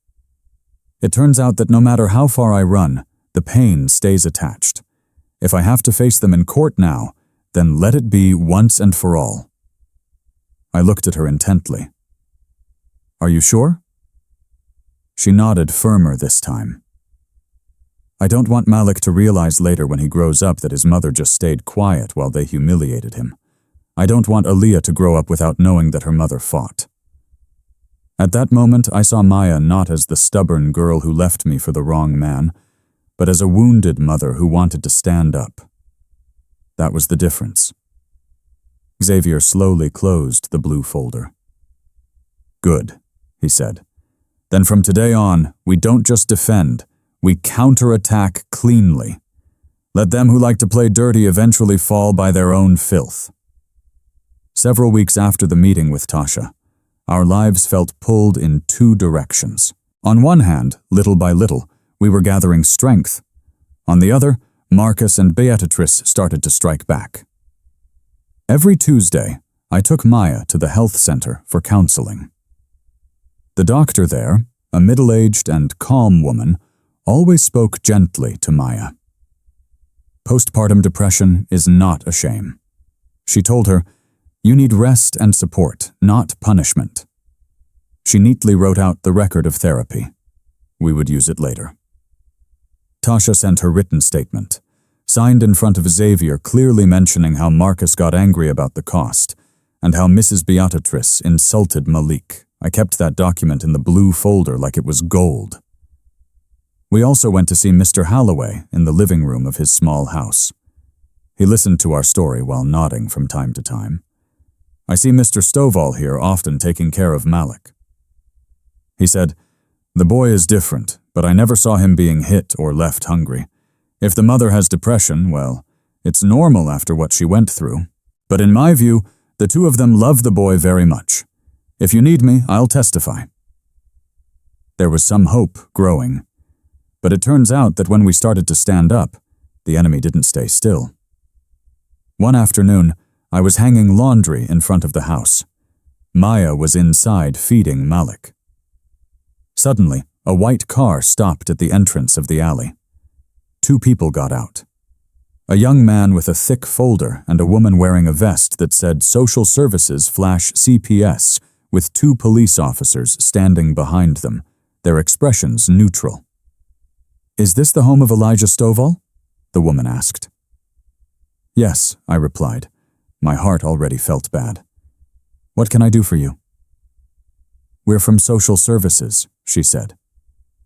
It turns out that no matter how far I run, the pain stays attached. If I have to face them in court now, then let it be once and for all. I looked at her intently. Are you sure? She nodded firmer this time. I don't want Malik to realize later when he grows up that his mother just stayed quiet while they humiliated him. I don't want Aaliyah to grow up without knowing that her mother fought. At that moment, I saw Maya not as the stubborn girl who left me for the wrong man, but as a wounded mother who wanted to stand up. That was the difference. Xavier slowly closed the blue folder. Good, he said. Then from today on, we don't just defend, we counterattack cleanly. Let them who like to play dirty eventually fall by their own filth. Several weeks after the meeting with Tasha, our lives felt pulled in two directions. On one hand, little by little, we were gathering strength. On the other, Marcus and Beatrice started to strike back. Every Tuesday, I took Maya to the health center for counseling. The doctor there, a middle-aged and calm woman, always spoke gently to Maya. Postpartum depression is not a shame. She told her, you need rest and support, not punishment. She neatly wrote out the record of therapy. We would use it later. Tasha sent her written statement, signed in front of Xavier, clearly mentioning how Marcus got angry about the cost, and how Mrs. Beatrice insulted Malik. I kept that document in the blue folder like it was gold. We also went to see Mr. Holloway in the living room of his small house. He listened to our story while nodding from time to time. I see Mr. Stovall here often taking care of Malik. He said, the boy is different, but I never saw him being hit or left hungry. If the mother has depression, well, it's normal after what she went through. But in my view, the two of them love the boy very much. If you need me, I'll testify. There was some hope growing. But it turns out that when we started to stand up, the enemy didn't stay still. One afternoon, I was hanging laundry in front of the house. Maya was inside feeding Malik. Suddenly, a white car stopped at the entrance of the alley. Two people got out. A young man with a thick folder and a woman wearing a vest that said Social Services /CPS, with two police officers standing behind them, their expressions neutral. Is this the home of Elijah Stovall? The woman asked. Yes, I replied. My heart already felt bad. What can I do for you? "We're from social services," she said.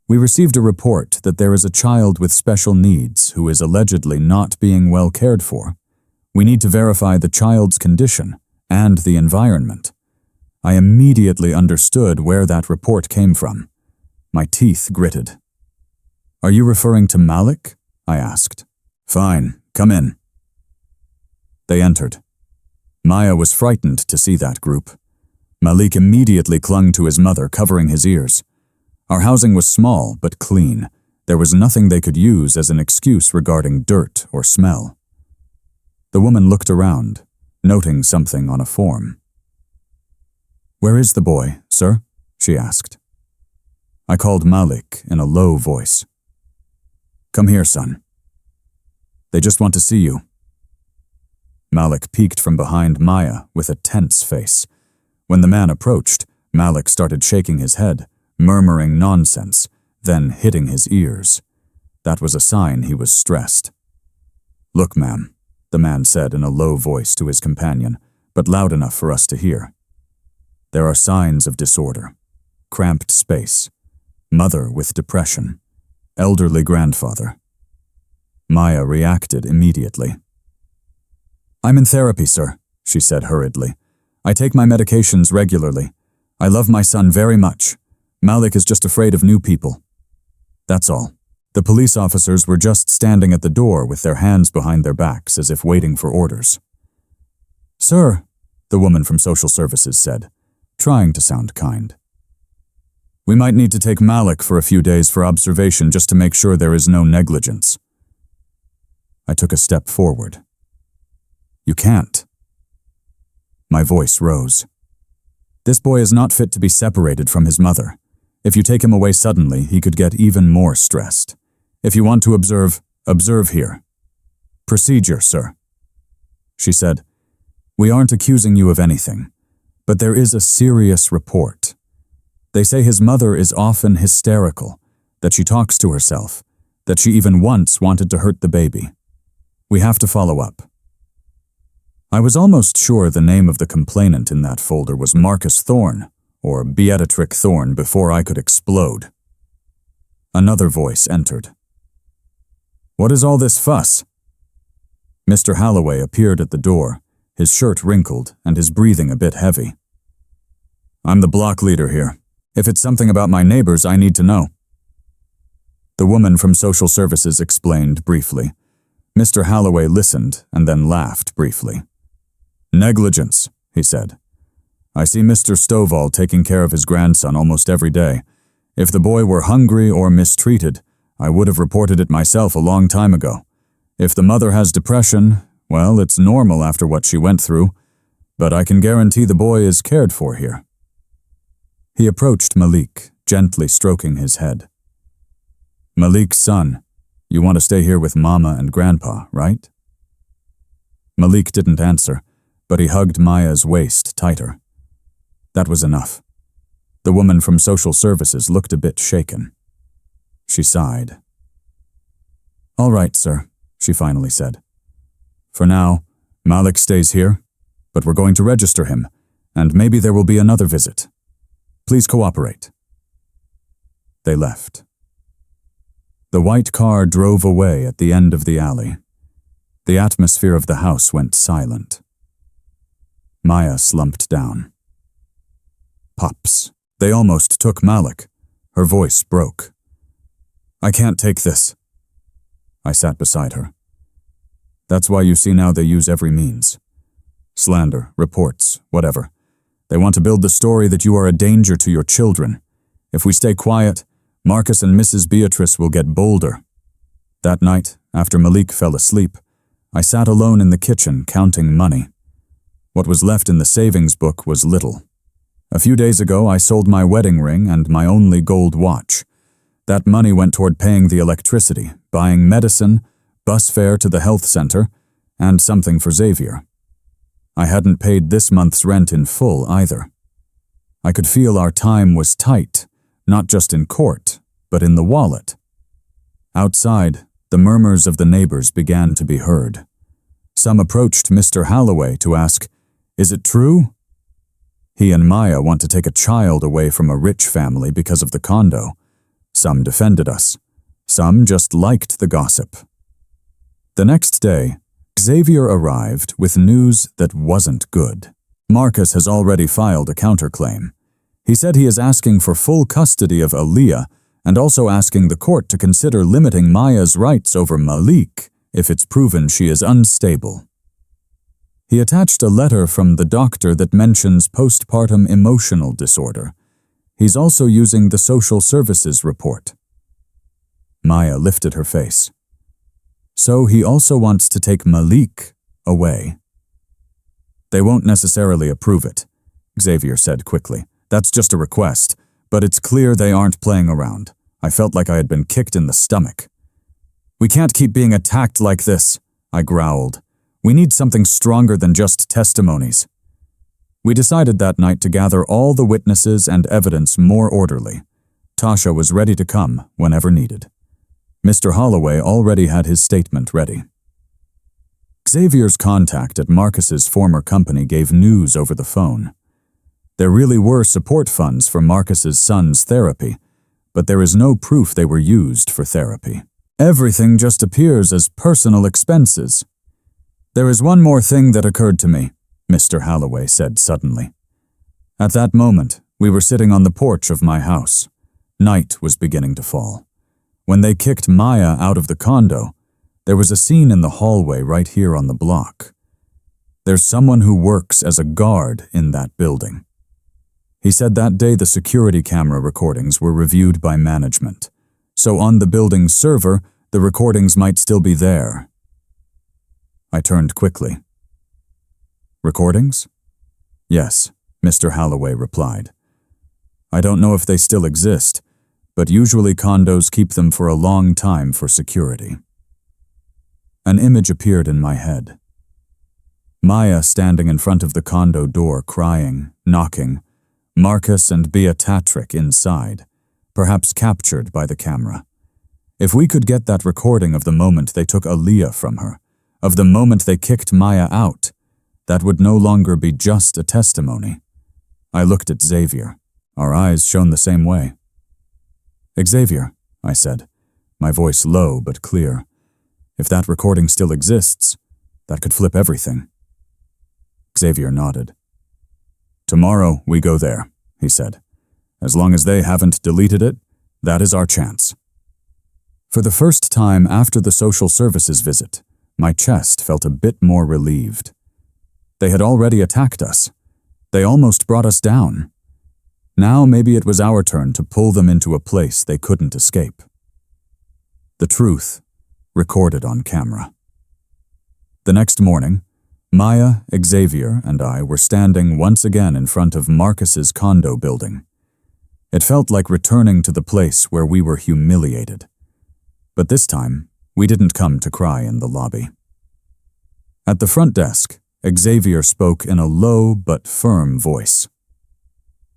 "We received a report that there is a child with special needs who is allegedly not being well cared for. We need to verify the child's condition and the environment." I immediately understood where that report came from. My teeth gritted. "Are you referring to Malik?" I asked. "Fine, come in." They entered. Maya was frightened to see that group. Malik immediately clung to his mother, covering his ears. Our housing was small but clean. There was nothing they could use as an excuse regarding dirt or smell. The woman looked around, noting something on a form. "Where is the boy, sir?" she asked. I called Malik in a low voice. "Come here, son. They just want to see you." Malik peeked from behind Maya with a tense face. When the man approached, Malik started shaking his head, murmuring nonsense, then hitting his ears. That was a sign he was stressed. "Look, ma'am," the man said in a low voice to his companion, but loud enough for us to hear. "There are signs of disorder. Cramped space. Mother with depression. Elderly grandfather." Maya reacted immediately. "I'm in therapy, sir," she said hurriedly. "I take my medications regularly. I love my son very much. Malik is just afraid of new people. That's all." The police officers were just standing at the door with their hands behind their backs as if waiting for orders. "Sir," the woman from social services said, trying to sound kind. "We might need to take Malik for a few days for observation just to make sure there is no negligence." I took a step forward. "You can't." My voice rose. "This boy is not fit to be separated from his mother. If you take him away suddenly, he could get even more stressed. If you want to observe, observe here. Procedure, sir." She said, "We aren't accusing you of anything, but there is a serious report. They say his mother is often hysterical, that she talks to herself, that she even once wanted to hurt the baby. We have to follow up." I was almost sure the name of the complainant in that folder was Marcus Thorne, or Beatrice Thorne, before I could explode. Another voice entered. "What is all this fuss?" Mr. Holloway appeared at the door, his shirt wrinkled and his breathing a bit heavy. "I'm the block leader here. If it's something about my neighbors, I need to know." The woman from social services explained briefly. Mr. Holloway listened and then laughed briefly. "Negligence," he said. "I see Mr. Stovall taking care of his grandson almost every day. If the boy were hungry or mistreated, I would have reported it myself a long time ago. If the mother has depression, well, it's normal after what she went through, but I can guarantee the boy is cared for here." He approached Malik, gently stroking his head. "Malik's son, you want to stay here with Mama and Grandpa, right?" Malik didn't answer, but he hugged Maya's waist tighter. That was enough. The woman from social services looked a bit shaken. She sighed. "All right, sir," she finally said. "For now, Malik stays here, but we're going to register him, and maybe there will be another visit. Please cooperate." They left. The white car drove away at the end of the alley. The atmosphere of the house went silent. Maya slumped down. "Pops, they almost took Malik." Her voice broke. "I can't take this." I sat beside her. "That's why you see now they use every means. Slander, reports, whatever. They want to build the story that you are a danger to your children. If we stay quiet, Marcus and Mrs. Beatrice will get bolder." That night, after Malik fell asleep, I sat alone in the kitchen counting money. What was left in the savings book was little. A few days ago, I sold my wedding ring and my only gold watch. That money went toward paying the electricity, buying medicine, bus fare to the health center, and something for Xavier. I hadn't paid this month's rent in full either. I could feel our time was tight, not just in court, but in the wallet. Outside, the murmurs of the neighbors began to be heard. Some approached Mr. Holloway to ask, "Is it true?" He and Maya want to take a child away from a rich family because of the condo. Some defended us. Some just liked the gossip. The next day, Xavier arrived with news that wasn't good. Marcus has already filed a counterclaim. He said he is asking for full custody of Aaliyah and also asking the court to consider limiting Maya's rights over Malik if it's proven she is unstable. He attached a letter from the doctor that mentions postpartum emotional disorder. He's also using the social services report. Maya lifted her face. So he also wants to take Malik away. They won't necessarily approve it, Xavier said quickly. That's just a request, but it's clear they aren't playing around. I felt like I had been kicked in the stomach. We can't keep being attacked like this, I growled. We need something stronger than just testimonies. We decided that night to gather all the witnesses and evidence more orderly. Tasha was ready to come whenever needed. Mr. Holloway already had his statement ready. Xavier's contact at Marcus's former company gave news over the phone. There really were support funds for Marcus's son's therapy, but there is no proof they were used for therapy. Everything just appears as personal expenses. There is one more thing that occurred to me, Mr. Holloway said suddenly. At that moment, we were sitting on the porch of my house. Night was beginning to fall. When they kicked Maya out of the condo, there was a scene in the hallway right here on the block. There's someone who works as a guard in that building. He said that day the security camera recordings were reviewed by management, so on the building's server, the recordings might still be there. I turned quickly. Recordings? Yes, Mr. Holloway replied. I don't know if they still exist, but usually condos keep them for a long time for security. An image appeared in my head. Maya standing in front of the condo door crying, knocking, Marcus and Beatrice inside, perhaps captured by the camera. If we could get that recording of the moment they took Aaliyah from her, of the moment they kicked Maya out, that would no longer be just a testimony. I looked at Xavier. Our eyes shone the same way. Xavier, I said, my voice low but clear. If that recording still exists, that could flip everything. Xavier nodded. Tomorrow we go there, he said. As long as they haven't deleted it, that is our chance. For the first time after the social services visit, my chest felt a bit more relieved. They had already attacked us. They almost brought us down. Now maybe it was our turn to pull them into a place they couldn't escape. The truth, recorded on camera. The next morning, Maya, Xavier, and I were standing once again in front of Marcus's condo building. It felt like returning to the place where we were humiliated. But this time, we didn't come to cry in the lobby. At the front desk, Xavier spoke in a low but firm voice.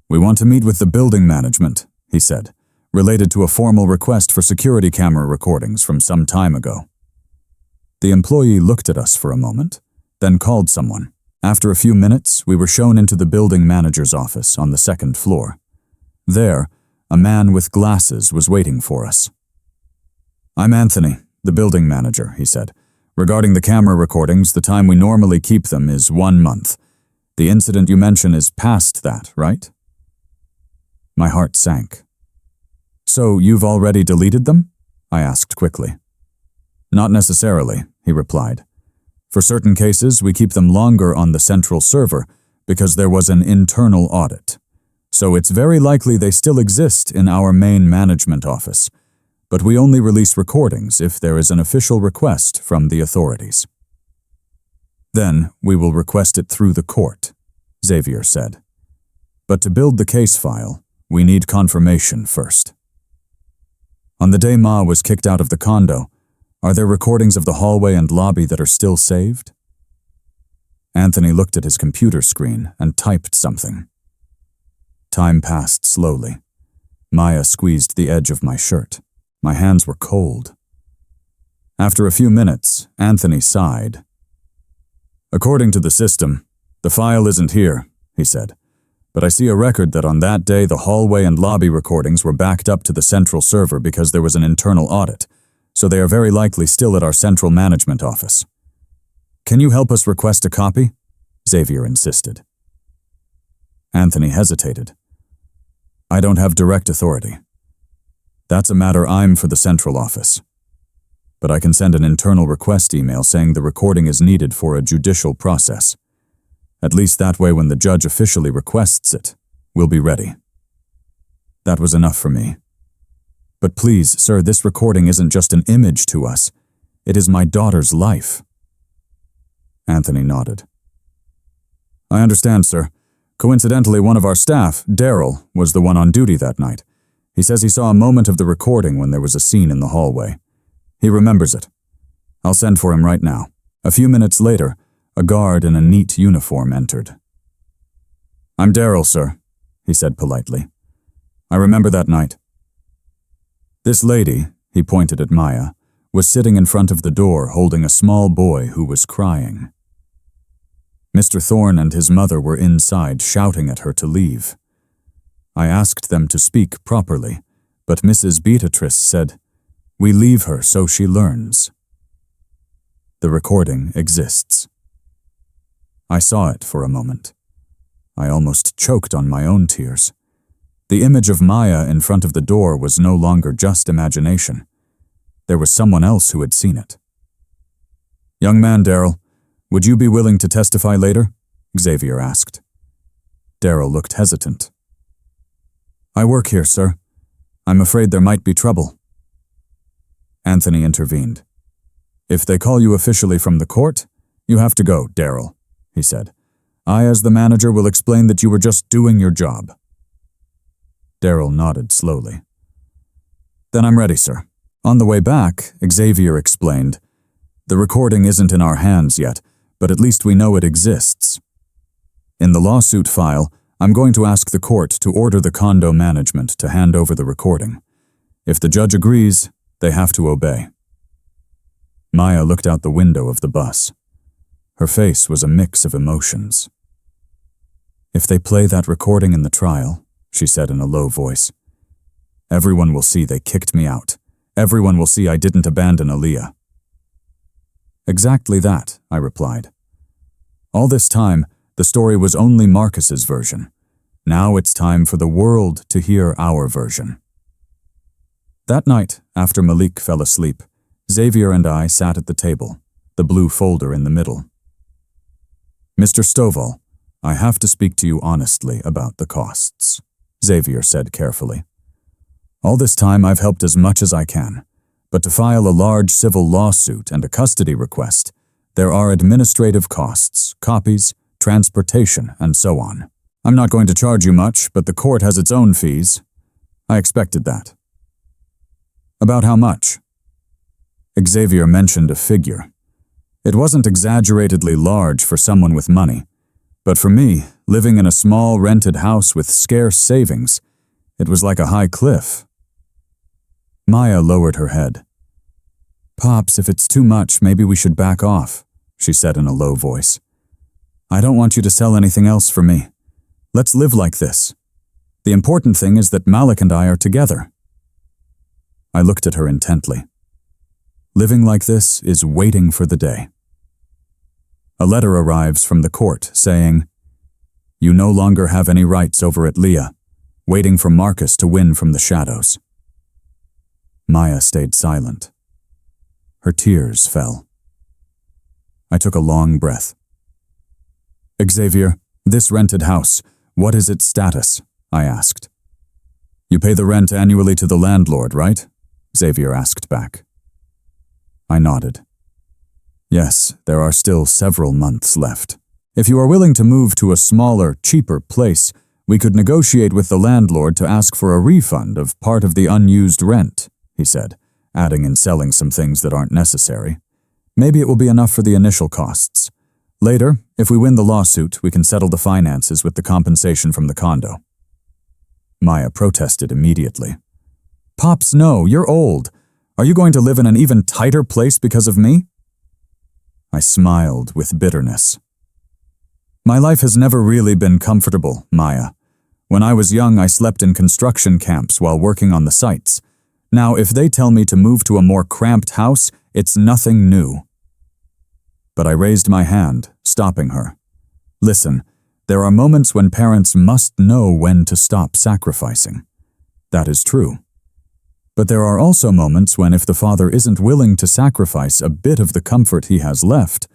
We want to meet with the building management, he said, related to a formal request for security camera recordings from some time ago. The employee looked at us for a moment, then called someone. After a few minutes, we were shown into the building manager's office on the second floor. There, a man with glasses was waiting for us. I'm Anthony, the building manager, he said. Regarding the camera recordings, the time we normally keep them is 1 month. The incident you mention is past that, right? My heart sank. So you've already deleted them? I asked quickly. Not necessarily, he replied. For certain cases, we keep them longer on the central server because there was an internal audit. So it's very likely they still exist in our main management office, but we only release recordings if there is an official request from the authorities. Then we will request it through the court, Xavier said. But to build the case file, we need confirmation first. On the day Ma was kicked out of the condo, are there recordings of the hallway and lobby that are still saved? Anthony looked at his computer screen and typed something. Time passed slowly. Maya squeezed the edge of my shirt. My hands were cold. After a few minutes, Anthony sighed. According to the system, the file isn't here, he said, But I see a record that on that day the hallway and lobby recordings were backed up to the central server because there was an internal audit, so they are very likely still at our central management office. Can you help us request a copy? Xavier insisted. Anthony hesitated. I don't have direct authority. That's a matter I'm for the central office. But I can send an internal request email saying the recording is needed for a judicial process. At least that way when the judge officially requests it, we'll be ready. That was enough for me. But please, sir, this recording isn't just an image to us. It is my daughter's life. Anthony nodded. I understand, sir. Coincidentally, one of our staff, Daryl, was the one on duty that night. He says he saw a moment of the recording when there was a scene in the hallway. He remembers it. I'll send for him right now. A few minutes later, a guard in a neat uniform entered. I'm Daryl, sir, he said politely. I remember that night. This lady, he pointed at Maya, was sitting in front of the door holding a small boy who was crying. Mr. Thorne and his mother were inside shouting at her to leave. I asked them to speak properly, but Mrs. Beatrice said, "We leave her so she learns." The recording exists. I saw it for a moment. I almost choked on my own tears. The image of Maya in front of the door was no longer just imagination. There was someone else who had seen it. Young man, Daryl, would you be willing to testify later? Xavier asked. Daryl looked hesitant. I work here, sir. I'm afraid there might be trouble. Anthony intervened. If they call you officially from the court, you have to go, Daryl, he said. I, as the manager, will explain that you were just doing your job. Daryl nodded slowly. Then I'm ready, sir. On the way back, Xavier explained, the recording isn't in our hands yet, but at least we know it exists. In the lawsuit file, I'm going to ask the court to order the condo management to hand over the recording. If the judge agrees, they have to obey. Maya looked out the window of the bus. Her face was a mix of emotions. If they play that recording in the trial, she said in a low voice, everyone will see they kicked me out. Everyone will see I didn't abandon Aaliyah. Exactly that, I replied. All this time, the story was only Marcus's version. Now it's time for the world to hear our version. That night, after Malik fell asleep, Xavier and I sat at the table, the blue folder in the middle. Mr. Stovall, I have to speak to you honestly about the costs, Xavier said carefully. All this time I've helped as much as I can, but to file a large civil lawsuit and a custody request, there are administrative costs, copies, transportation, and so on. I'm not going to charge you much, but the court has its own fees. I expected that. About how much? Xavier mentioned a figure. It wasn't exaggeratedly large for someone with money, but for me, living in a small rented house with scarce savings, it was like a high cliff. Maya lowered her head. Pops, if it's too much, maybe we should back off, she said in a low voice. I don't want you to sell anything else for me. Let's live like this. The important thing is that Malik and I are together. I looked at her intently. Living like this is waiting for the day. A letter arrives from the court saying, you no longer have any rights over at Leah, waiting for Marcus to win from the shadows. Maya stayed silent. Her tears fell. I took a long breath. Xavier, this rented house, what is its status? I asked. You pay the rent annually to the landlord, right? Xavier asked back. I nodded. Yes, there are still several months left. If you are willing to move to a smaller, cheaper place, we could negotiate with the landlord to ask for a refund of part of the unused rent, he said, adding and selling some things that aren't necessary. Maybe it will be enough for the initial costs. Later, if we win the lawsuit, we can settle the finances with the compensation from the condo. Maya protested immediately. Pops, no, you're old. Are you going to live in an even tighter place because of me? I smiled with bitterness. My life has never really been comfortable, Maya. When I was young, I slept in construction camps while working on the sites. Now, if they tell me to move to a more cramped house, it's nothing new." But I raised my hand, stopping her. "Listen, there are moments when parents must know when to stop sacrificing. That is true. But there are also moments when if the father isn't willing to sacrifice a bit of the comfort he has left,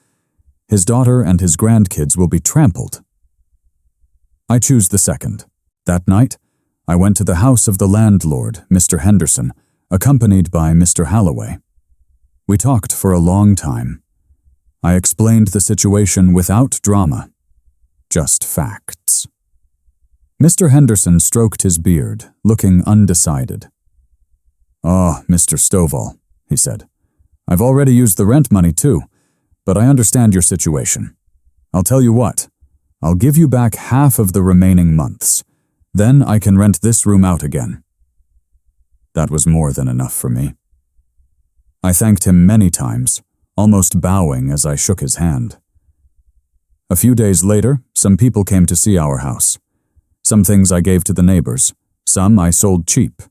his daughter and his grandkids will be trampled. I choose the second. That night, I went to the house of the landlord, Mr. Henderson, accompanied by Mr. Holloway. We talked for a long time. I explained the situation without drama, just facts. Mr. Henderson stroked his beard, looking undecided. "Oh, Mr. Stovall," he said. "I've already used the rent money too, but I understand your situation. I'll tell you what, I'll give you back half of the remaining months. Then I can rent this room out again." That was more than enough for me. I thanked him many times, almost bowing as I shook his hand. A few days later, some people came to see our house. Some things I gave to the neighbors, some I sold cheap.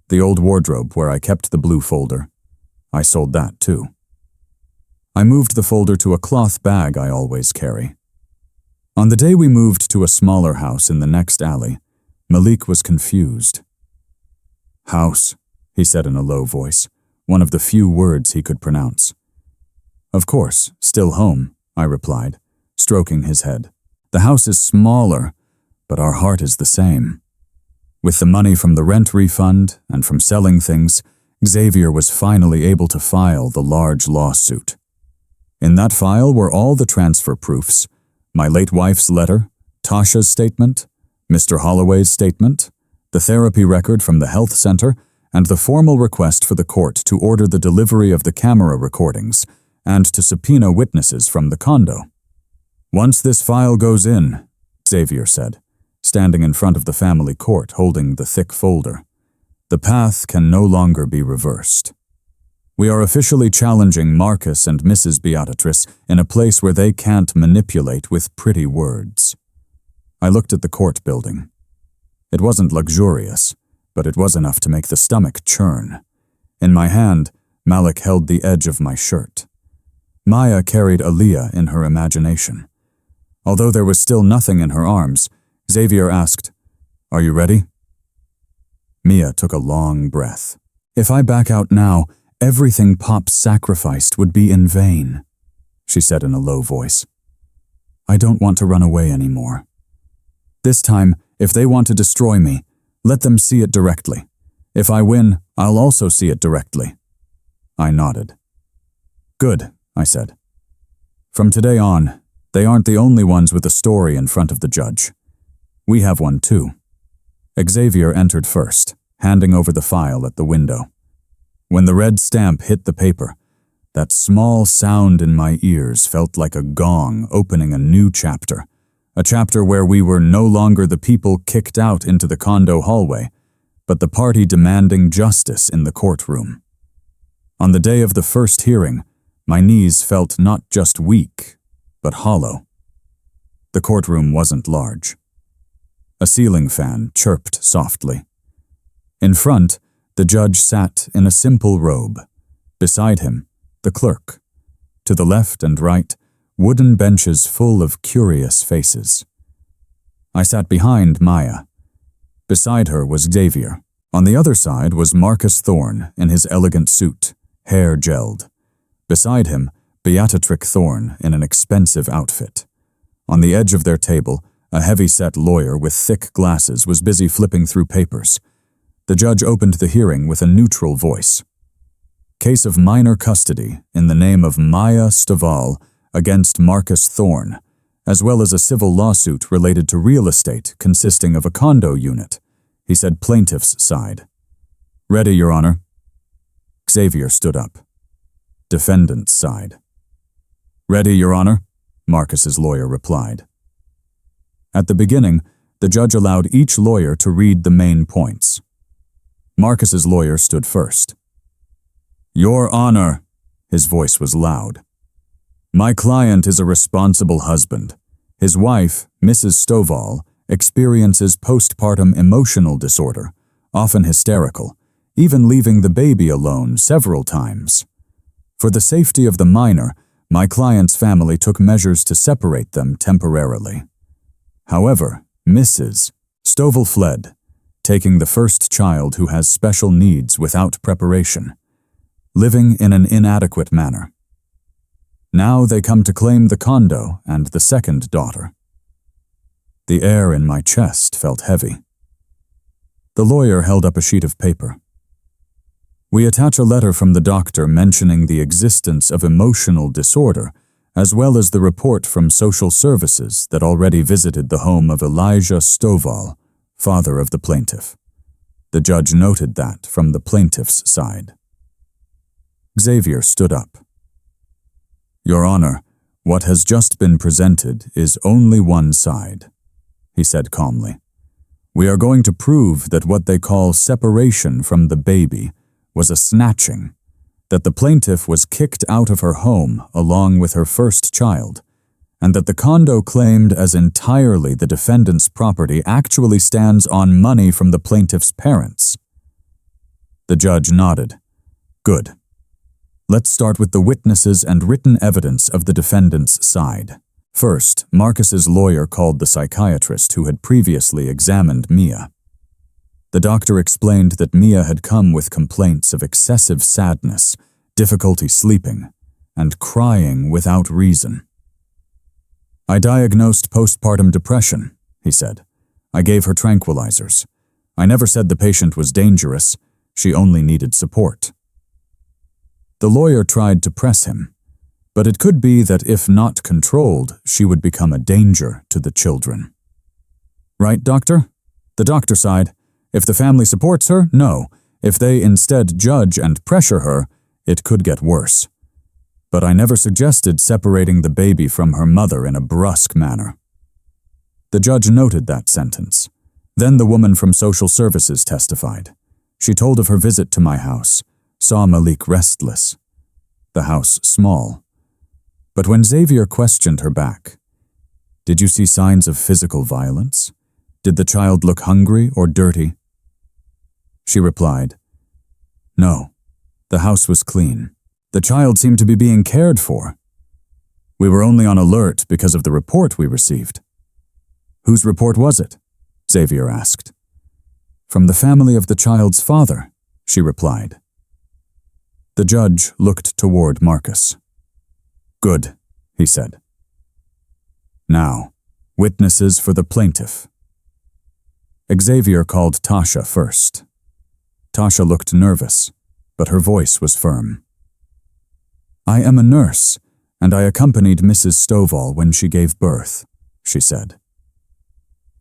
The old wardrobe where I kept the blue folder, I sold that too. I moved the folder to a cloth bag I always carry. On the day we moved to a smaller house in the next alley, Malik was confused. "House," he said in a low voice, one of the few words he could pronounce. "Of course, still home," I replied, stroking his head. "The house is smaller, but our heart is the same." With the money from the rent refund and from selling things, Xavier was finally able to file the large lawsuit. In that file were all the transfer proofs, my late wife's letter, Tasha's statement, Mr. Holloway's statement, the therapy record from the health center, and the formal request for the court to order the delivery of the camera recordings and to subpoena witnesses from the condo. "Once this file goes in," Xavier said, standing in front of the family court holding the thick folder, "the path can no longer be reversed. We are officially challenging Marcus and Mrs. Beatrice in a place where they can't manipulate with pretty words." I looked at the court building. It wasn't luxurious, but it was enough to make the stomach churn. In my hand, Malik held the edge of my shirt. Maya carried Aaliyah in her imagination. Although there was still nothing in her arms, Xavier asked, "Are you ready?" Mia took a long breath. "If I back out now, everything Pop sacrificed would be in vain," she said in a low voice. "I don't want to run away anymore. This time, if they want to destroy me, let them see it directly. If I win, I'll also see it directly." I nodded. "Good," I said. "From today on, they aren't the only ones with a story in front of the judge. We have one too." Xavier entered first, handing over the file at the window. When the red stamp hit the paper, that small sound in my ears felt like a gong opening a new chapter, a chapter where we were no longer the people kicked out into the condo hallway, but the party demanding justice in the courtroom. On the day of the first hearing, my knees felt not just weak, but hollow. The courtroom wasn't large. A ceiling fan chirped softly. In front, the judge sat in a simple robe. Beside him, the clerk. To the left and right, wooden benches full of curious faces. I sat behind Maya. Beside her was Xavier. On the other side was Marcus Thorne in his elegant suit, hair gelled. Beside him, Beatrix Thorne in an expensive outfit. On the edge of their table, a heavy-set lawyer with thick glasses was busy flipping through papers. The judge opened the hearing with a neutral voice. "Case of minor custody in the name of Maya Stovall against Marcus Thorne, as well as a civil lawsuit related to real estate consisting of a condo unit," he said plaintiff's side. "Ready, Your Honor." Xavier stood up. Defendant's side. "Ready, Your Honor," Marcus's lawyer replied. At the beginning, the judge allowed each lawyer to read the main points. Marcus's lawyer stood first. "Your Honor," his voice was loud. "My client is a responsible husband. His wife, Mrs. Stovall, experiences postpartum emotional disorder, often hysterical, even leaving the baby alone several times. For the safety of the minor, my client's family took measures to separate them temporarily. However, Mrs. Stovall fled, taking the first child who has special needs without preparation, living in an inadequate manner. Now they come to claim the condo and the second daughter. The air in my chest felt heavy. The lawyer held up a sheet of paper. We attach a letter from the doctor mentioning the existence of emotional disorder, as well as the report from social services that already visited the home of Elijah Stovall, father of the plaintiff. The judge noted that from the plaintiff's side. Xavier stood up. Your Honor, what has just been presented is only one side, he said calmly. We are going to prove that what they call separation from the baby was a snatching, that the plaintiff was kicked out of her home along with her first child, and that the condo claimed as entirely the defendant's property actually stands on money from the plaintiff's parents. The judge nodded. Good. Let's start with the witnesses and written evidence of the defendant's side. First, Marcus's lawyer called the psychiatrist who had previously examined Mia. The doctor explained that Mia had come with complaints of excessive sadness, difficulty sleeping, and crying without reason. I diagnosed postpartum depression, he said. I gave her tranquilizers. I never said the patient was dangerous. She only needed support. The lawyer tried to press him, but it could be that if not controlled, she would become a danger to the children. Right, doctor? The doctor sighed. If the family supports her, no. If they instead judge and pressure her, it could get worse. But I never suggested separating the baby from her mother in a brusque manner. The judge noted that sentence. Then the woman from social services testified. She told of her visit to my house, saw Malik restless. The house small. But when Xavier questioned her back, did you see signs of physical violence? Did the child look hungry or dirty? She replied, no, the house was clean. The child seemed to be being cared for. We were only on alert because of the report we received. Whose report was it? Xavier asked. From the family of the child's father, she replied. The judge looked toward Marcus. Good, he said. Now, witnesses for the plaintiff. Xavier called Tasha first. Tasha looked nervous, but her voice was firm. I am a nurse, and I accompanied Mrs. Stovall when she gave birth, she said.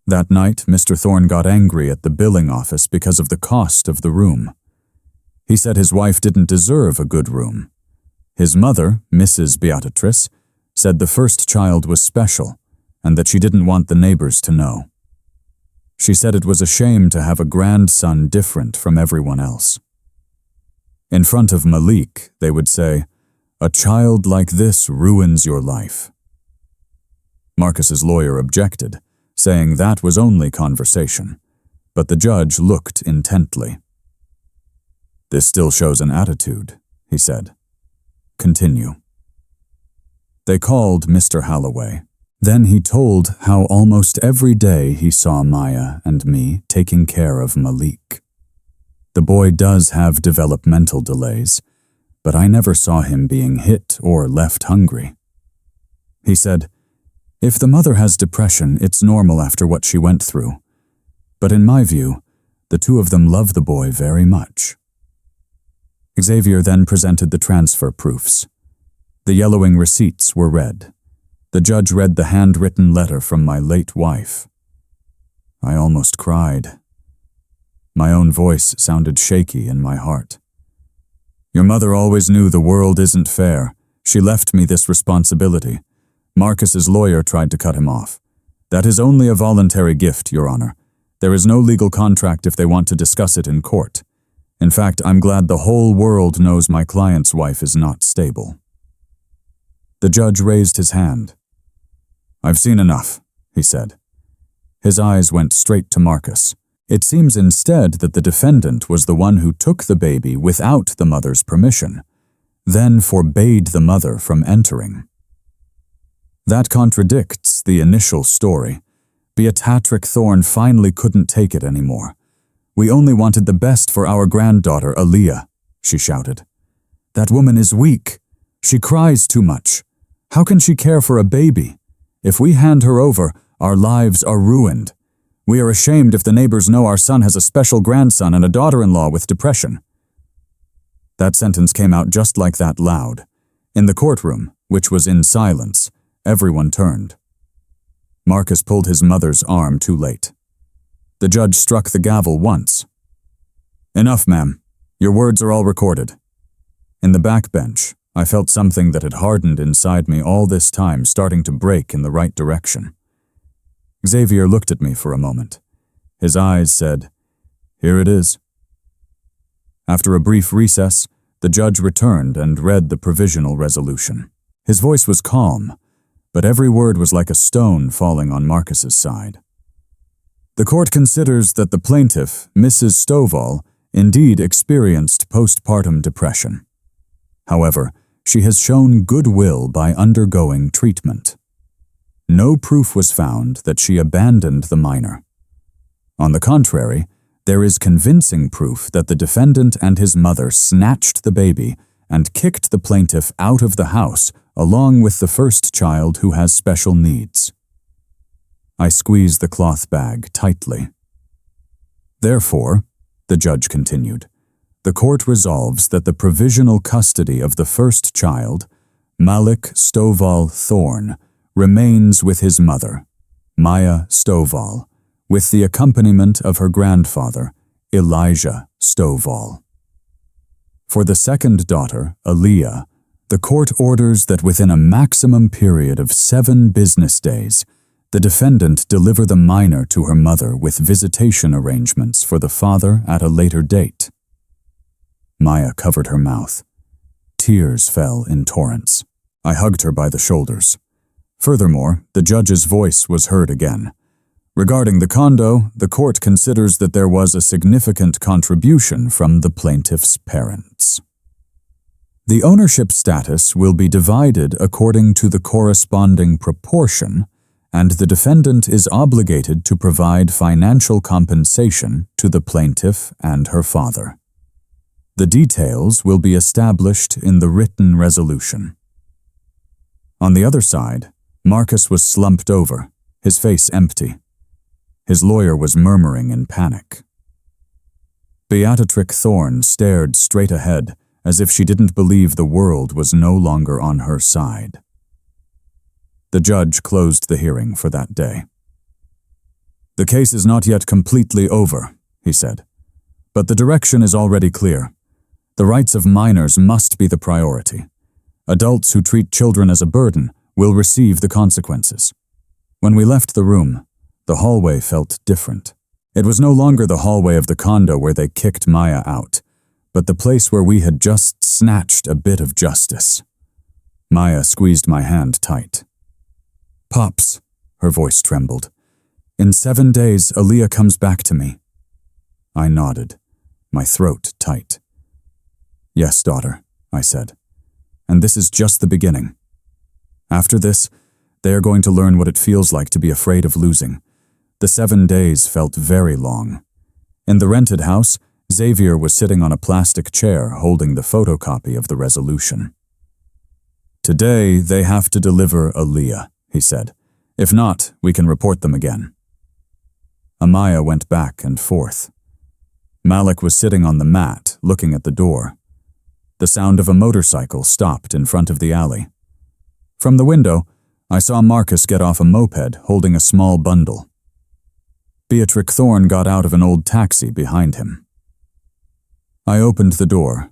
That night, Mr. Thorne got angry at the billing office because of the cost of the room. He said his wife didn't deserve a good room. His mother, Mrs. Beatrice, said the first child was special and that she didn't want the neighbors to know. She said it was a shame to have a grandson different from everyone else. In front of Malik, they would say, a child like this ruins your life. Marcus's lawyer objected, saying that was only conversation, but the judge looked intently. This still shows an attitude, he said. Continue. They called Mr. Holloway. Then he told how almost every day he saw Maya and me taking care of Malik. The boy does have developmental delays, but I never saw him being hit or left hungry. He said, if the mother has depression, it's normal after what she went through. But in my view, the two of them love the boy very much. Xavier then presented the transfer proofs. The yellowing receipts were read. The judge read the handwritten letter from my late wife. I almost cried. My own voice sounded shaky in my heart. Your mother always knew the world isn't fair. She left me this responsibility. Marcus's lawyer tried to cut him off. That is only a voluntary gift, Your Honor. There is no legal contract if they want to discuss it in court. In fact, I'm glad the whole world knows my client's wife is not stable. The judge raised his hand. I've seen enough, he said. His eyes went straight to Marcus. It seems instead that the defendant was the one who took the baby without the mother's permission, then forbade the mother from entering. That contradicts the initial story. Beatrix Thorne finally couldn't take it anymore. "We only wanted the best for our granddaughter, Aaliyah," she shouted. "That woman is weak. She cries too much. How can she care for a baby? If we hand her over, our lives are ruined. We are ashamed if the neighbors know our son has a special grandson and a daughter-in-law with depression." That sentence came out just like that, loud. In the courtroom, which was in silence, everyone turned. Marcus pulled his mother's arm too late. The judge struck the gavel once. "Enough, ma'am. Your words are all recorded." In the back bench, I felt something that had hardened inside me all this time starting to break in the right direction. Xavier looked at me for a moment. His eyes said, "Here it is." After a brief recess, the judge returned and read the provisional resolution. His voice was calm, but every word was like a stone falling on Marcus's side. "The court considers that the plaintiff, Mrs. Stovall, indeed experienced postpartum depression. However, she has shown goodwill by undergoing treatment. No proof was found that she abandoned the minor. On the contrary, there is convincing proof that the defendant and his mother snatched the baby and kicked the plaintiff out of the house along with the first child who has special needs." I squeezed the cloth bag tightly. "Therefore," the judge continued, "the court resolves that the provisional custody of the first child, Malik Stovall Thorne, remains with his mother, Maya Stovall, with the accompaniment of her grandfather, Elijah Stovall. For the second daughter, Aaliyah, the court orders that within a maximum period of 7 business days, the defendant deliver the minor to her mother with visitation arrangements for the father at a later date." Maya covered her mouth. Tears fell in torrents. I hugged her by the shoulders. Furthermore, the judge's voice was heard again. "Regarding the condo, the court considers that there was a significant contribution from the plaintiff's parents. The ownership status will be divided according to the corresponding proportion, and the defendant is obligated to provide financial compensation to the plaintiff and her father. The details will be established in the written resolution." On the other side, Marcus was slumped over, his face empty. His lawyer was murmuring in panic. Beatrix Thorne stared straight ahead, as if she didn't believe the world was no longer on her side. The judge closed the hearing for that day. "The case is not yet completely over," he said, "but the direction is already clear. The rights of minors must be the priority. Adults who treat children as a burden will receive the consequences." When we left the room, the hallway felt different. It was no longer the hallway of the condo where they kicked Maya out, but the place where we had just snatched a bit of justice. Maya squeezed my hand tight. "Pops," her voice trembled. "In 7 days, Aaliyah comes back to me." I nodded, my throat tight. "Yes, daughter," I said, "and this is just the beginning. After this, they are going to learn what it feels like to be afraid of losing." The 7 days felt very long. In the rented house, Xavier was sitting on a plastic chair holding the photocopy of the resolution. "Today, they have to deliver Aaliyah," he said. "If not, we can report them again." Amaya went back and forth. Malik was sitting on the mat, looking at the door. The sound of a motorcycle stopped in front of the alley. From the window, I saw Marcus get off a moped holding a small bundle. Beatrix Thorne got out of an old taxi behind him. I opened the door.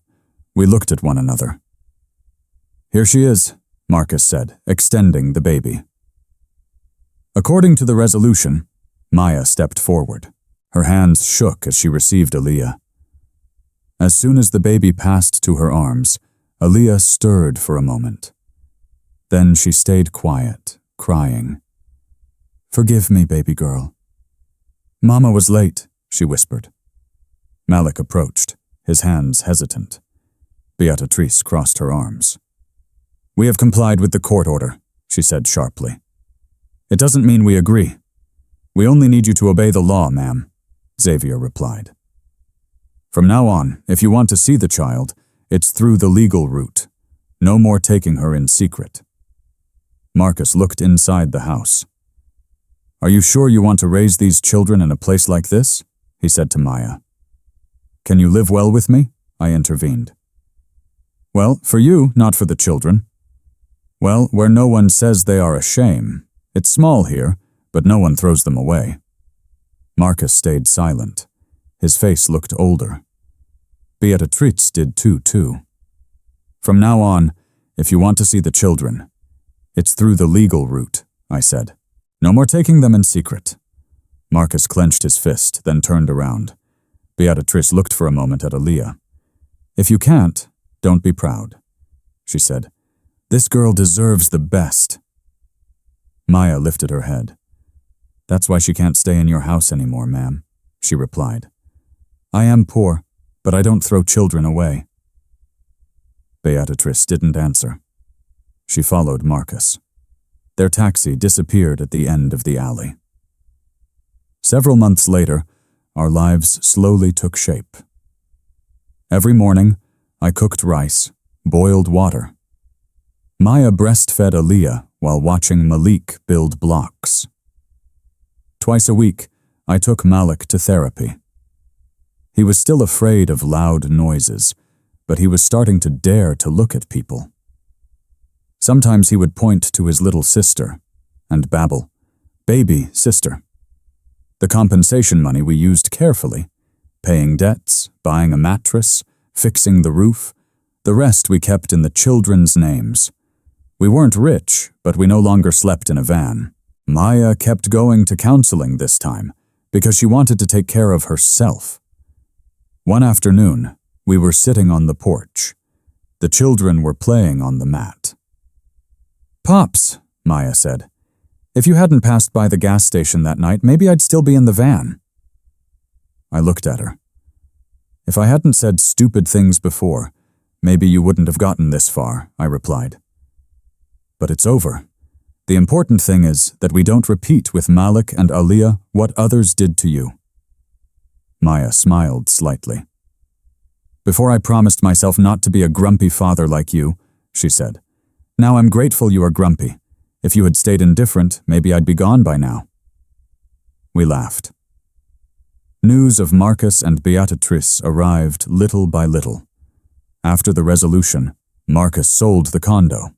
We looked at one another. "Here she is," Marcus said, extending the baby. According to the resolution, Maya stepped forward. Her hands shook as she received Aaliyah. As soon as the baby passed to her arms, Aaliyah stirred for a moment. Then she stayed quiet, crying. "Forgive me, baby girl," Mama was late, she whispered. Malik approached, his hands hesitant. Beatrice crossed her arms. We have complied with the court order, she said sharply. It doesn't mean we agree. We only need you to obey the law, ma'am, Xavier replied. From now on, if you want to see the child, it's through the legal route. No more taking her in secret. Marcus looked inside the house. Are you sure you want to raise these children in a place like this? He said to Maya. Can you live well with me? I intervened. Well, for you, not for the children. Well, where no one says they are a shame. It's small here, but no one throws them away. Marcus stayed silent. His face looked older. Beatrice did too. From now on, if you want to see the children, it's through the legal route, I said. No more taking them in secret. Marcus clenched his fist, then turned around. Beatrice looked for a moment at Aaliyah. If you can't, don't be proud, she said. This girl deserves the best. Maya lifted her head. That's why she can't stay in your house anymore, ma'am, she replied. I am poor, but I don't throw children away. Beatrice didn't answer. She followed Marcus. Their taxi disappeared at the end of the alley. Several months later, our lives slowly took shape. Every morning, I cooked rice, boiled water. Maya breastfed Aaliyah while watching Malik build blocks. Twice a week, I took Malik to therapy. He was still afraid of loud noises, but he was starting to dare to look at people. Sometimes he would point to his little sister and babble, "Baby, sister." The compensation money we used carefully, paying debts, buying a mattress, fixing the roof. The rest we kept in the children's names. We weren't rich, but we no longer slept in a van. Maya kept going to counseling this time because she wanted to take care of herself. One afternoon, we were sitting on the porch. The children were playing on the mat. Pops, Maya said, if you hadn't passed by the gas station that night, maybe I'd still be in the van. I looked at her. If I hadn't said stupid things before, maybe you wouldn't have gotten this far, I replied. But it's over. The important thing is that we don't repeat with Malik and Aaliyah what others did to you. Maya smiled slightly. Before I promised myself not to be a grumpy father like you, she said. Now I'm grateful you are grumpy. If you had stayed indifferent, maybe I'd be gone by now. We laughed. News of Marcus and Beatrice arrived little by little. After the resolution, Marcus sold the condo.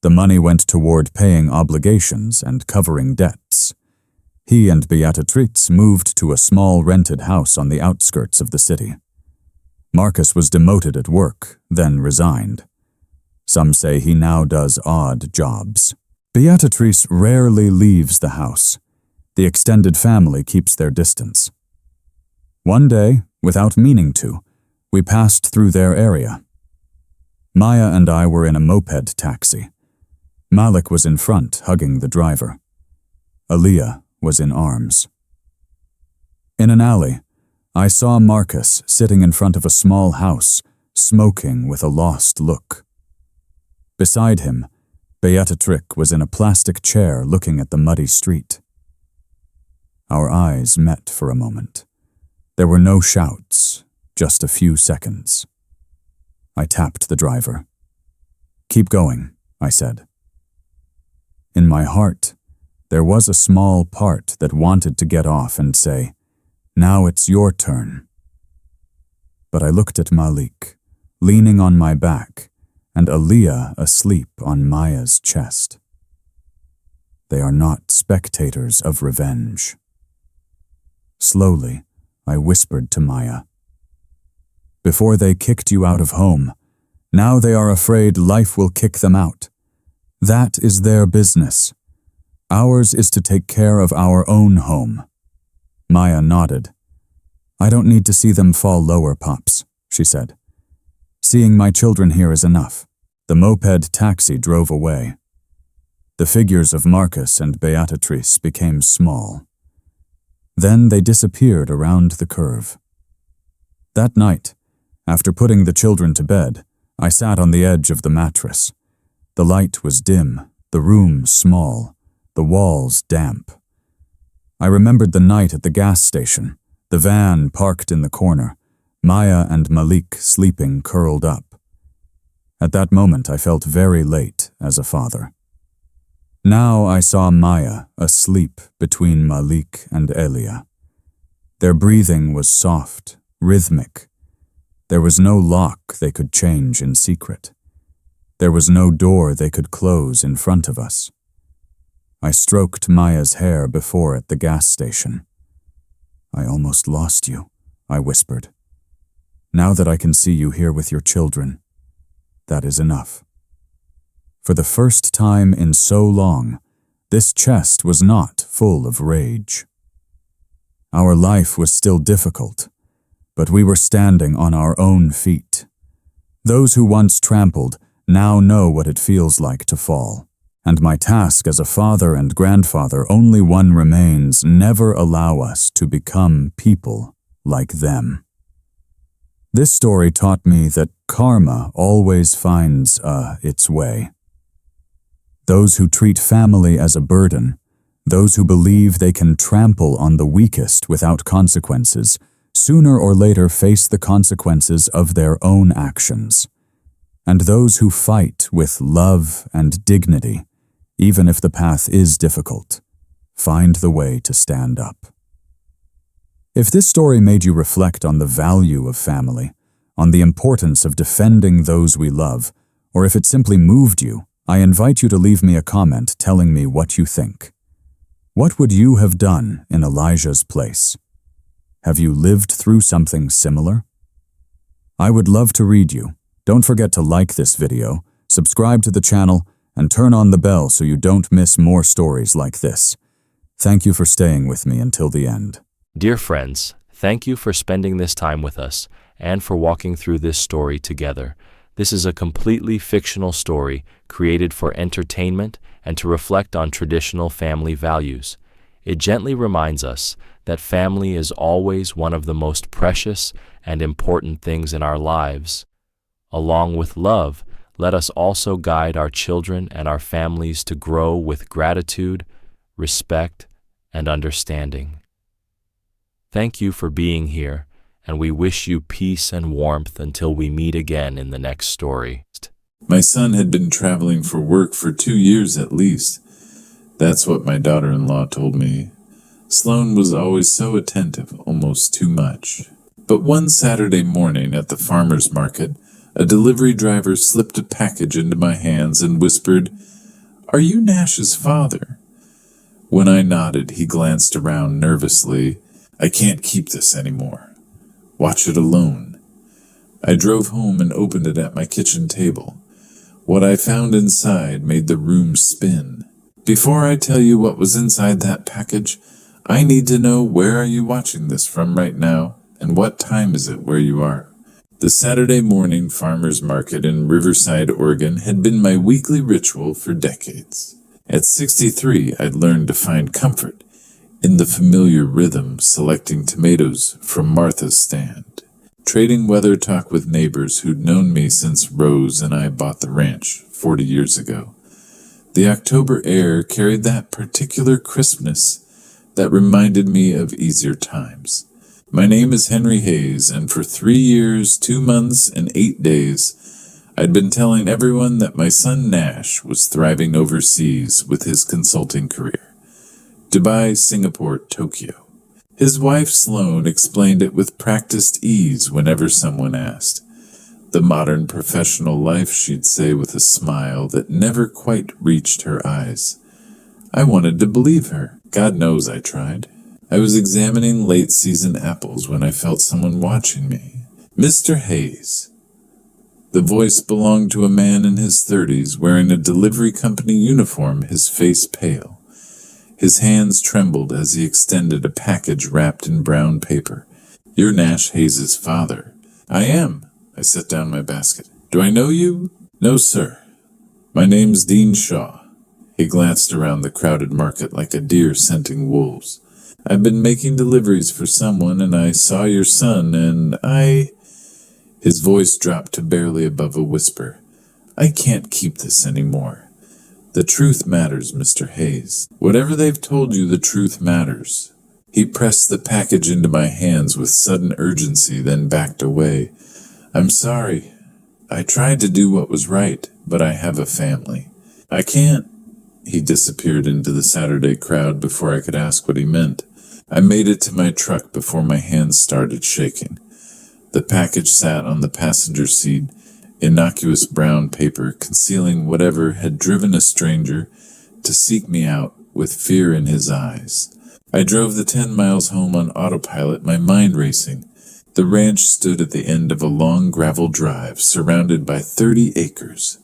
The money went toward paying obligations and covering debts. He and Beatrice moved to a small rented house on the outskirts of the city. Marcus was demoted at work, then resigned. Some say he now does odd jobs. Beatrice rarely leaves the house. The extended family keeps their distance. One day, without meaning to, we passed through their area. Maya and I were in a moped taxi. Malik was in front, hugging the driver. Aaliyah was in arms. In an alley, I saw Marcus sitting in front of a small house, smoking with a lost look. Beside him, Beatrice was in a plastic chair looking at the muddy street. Our eyes met for a moment. There were no shouts, just a few seconds. I tapped the driver. Keep going, I said. In my heart, there was a small part that wanted to get off and say, now it's your turn. But I looked at Malik, leaning on my back, and Aaliyah asleep on Maya's chest. They are not spectators of revenge. Slowly, I whispered to Maya. Before they kicked you out of home, now they are afraid life will kick them out. That is their business. Ours is to take care of our own home. Maya nodded. I don't need to see them fall lower, Pops, she said. Seeing my children here is enough. The moped taxi drove away. The figures of Marcus and Beatrice became small. Then they disappeared around the curve. That night, after putting the children to bed, I sat on the edge of the mattress. The light was dim, the room small, the walls damp. I remembered the night at the gas station, the van parked in the corner, Maya and Malik sleeping curled up. At that moment, I felt very late as a father. Now I saw Maya asleep between Malik and Elia. Their breathing was soft, rhythmic. There was no lock they could change in secret. There was no door they could close in front of us. I stroked Maya's hair before at the gas station. "I almost lost you," I whispered. "Now that I can see you here with your children, that is enough." For the first time in so long, this chest was not full of rage. Our life was still difficult, but we were standing on our own feet. Those who once trampled now know what it feels like to fall. And my task as a father and grandfather, only one remains: never allow us to become people like them. This story taught me that karma always finds its way. Those who treat family as a burden, those who believe they can trample on the weakest without consequences, sooner or later face the consequences of their own actions. And those who fight with love and dignity, even if the path is difficult, find the way to stand up. If this story made you reflect on the value of family, on the importance of defending those we love, or if it simply moved you, I invite you to leave me a comment telling me what you think. What would you have done in Elijah's place? Have you lived through something similar? I would love to read you. Don't forget to like this video, subscribe to the channel, and turn on the bell so you don't miss more stories like this. Thank you for staying with me until the end. Dear friends, thank you for spending this time with us and for walking through this story together. This is a completely fictional story created for entertainment and to reflect on traditional family values. It gently reminds us that family is always one of the most precious and important things in our lives. Along with love, let us also guide our children and our families to grow with gratitude, respect, and understanding. Thank you for being here, and we wish you peace and warmth until we meet again in the next story. My son had been traveling for work for 2 years at least. That's what my daughter-in-law told me. Sloan was always so attentive, almost too much. But one Saturday morning at the farmer's market, a delivery driver slipped a package into my hands and whispered, "Are you Nash's father?" When I nodded, he glanced around nervously. "I can't keep this anymore. Watch it alone." I drove home and opened it at my kitchen table. What I found inside made the room spin. Before I tell you what was inside that package, I need to know, where are you watching this from right now, and what time is it where you are? The Saturday morning farmer's market in Riverside, Oregon had been my weekly ritual for decades. At 63, I'd learned to find comfort in the familiar rhythm, selecting tomatoes from Martha's stand, trading weather talk with neighbors who'd known me since Rose and I bought the ranch 40 years ago. The October air carried that particular crispness that reminded me of easier times. My name is Henry Hayes, and for 3 years, 2 months, and 8 days, I'd been telling everyone that my son Nash was thriving overseas with his consulting career. Dubai, Singapore, Tokyo. His wife Sloan explained it with practiced ease whenever someone asked. The modern professional life, she'd say with a smile that never quite reached her eyes. I wanted to believe her. God knows I tried. I was examining late-season apples when I felt someone watching me. "Mr. Hayes." The voice belonged to a man in his 30s wearing a delivery company uniform, his face pale. His hands trembled as he extended a package wrapped in brown paper. "You're Nash Hayes' father." "I am." I set down my basket. "Do I know you?" "No, sir. My name's Dean Shaw." He glanced around the crowded market like a deer scenting wolves. I've been making deliveries for someone and I saw your son and His voice dropped to barely above a whisper. I can't keep this anymore. The truth matters, Mr. Hayes. Whatever they've told you, the truth matters. He pressed the package into my hands with sudden urgency, then backed away. I'm sorry. I tried to do what was right, but I have a family. I can't. He disappeared into the Saturday crowd before I could ask what he meant. I made it to my truck before my hands started shaking. The package sat on the passenger seat, innocuous brown paper concealing whatever had driven a stranger to seek me out with fear in his eyes. I drove the 10 miles home on autopilot, my mind racing. The ranch stood at the end of a long gravel drive surrounded by 30 acres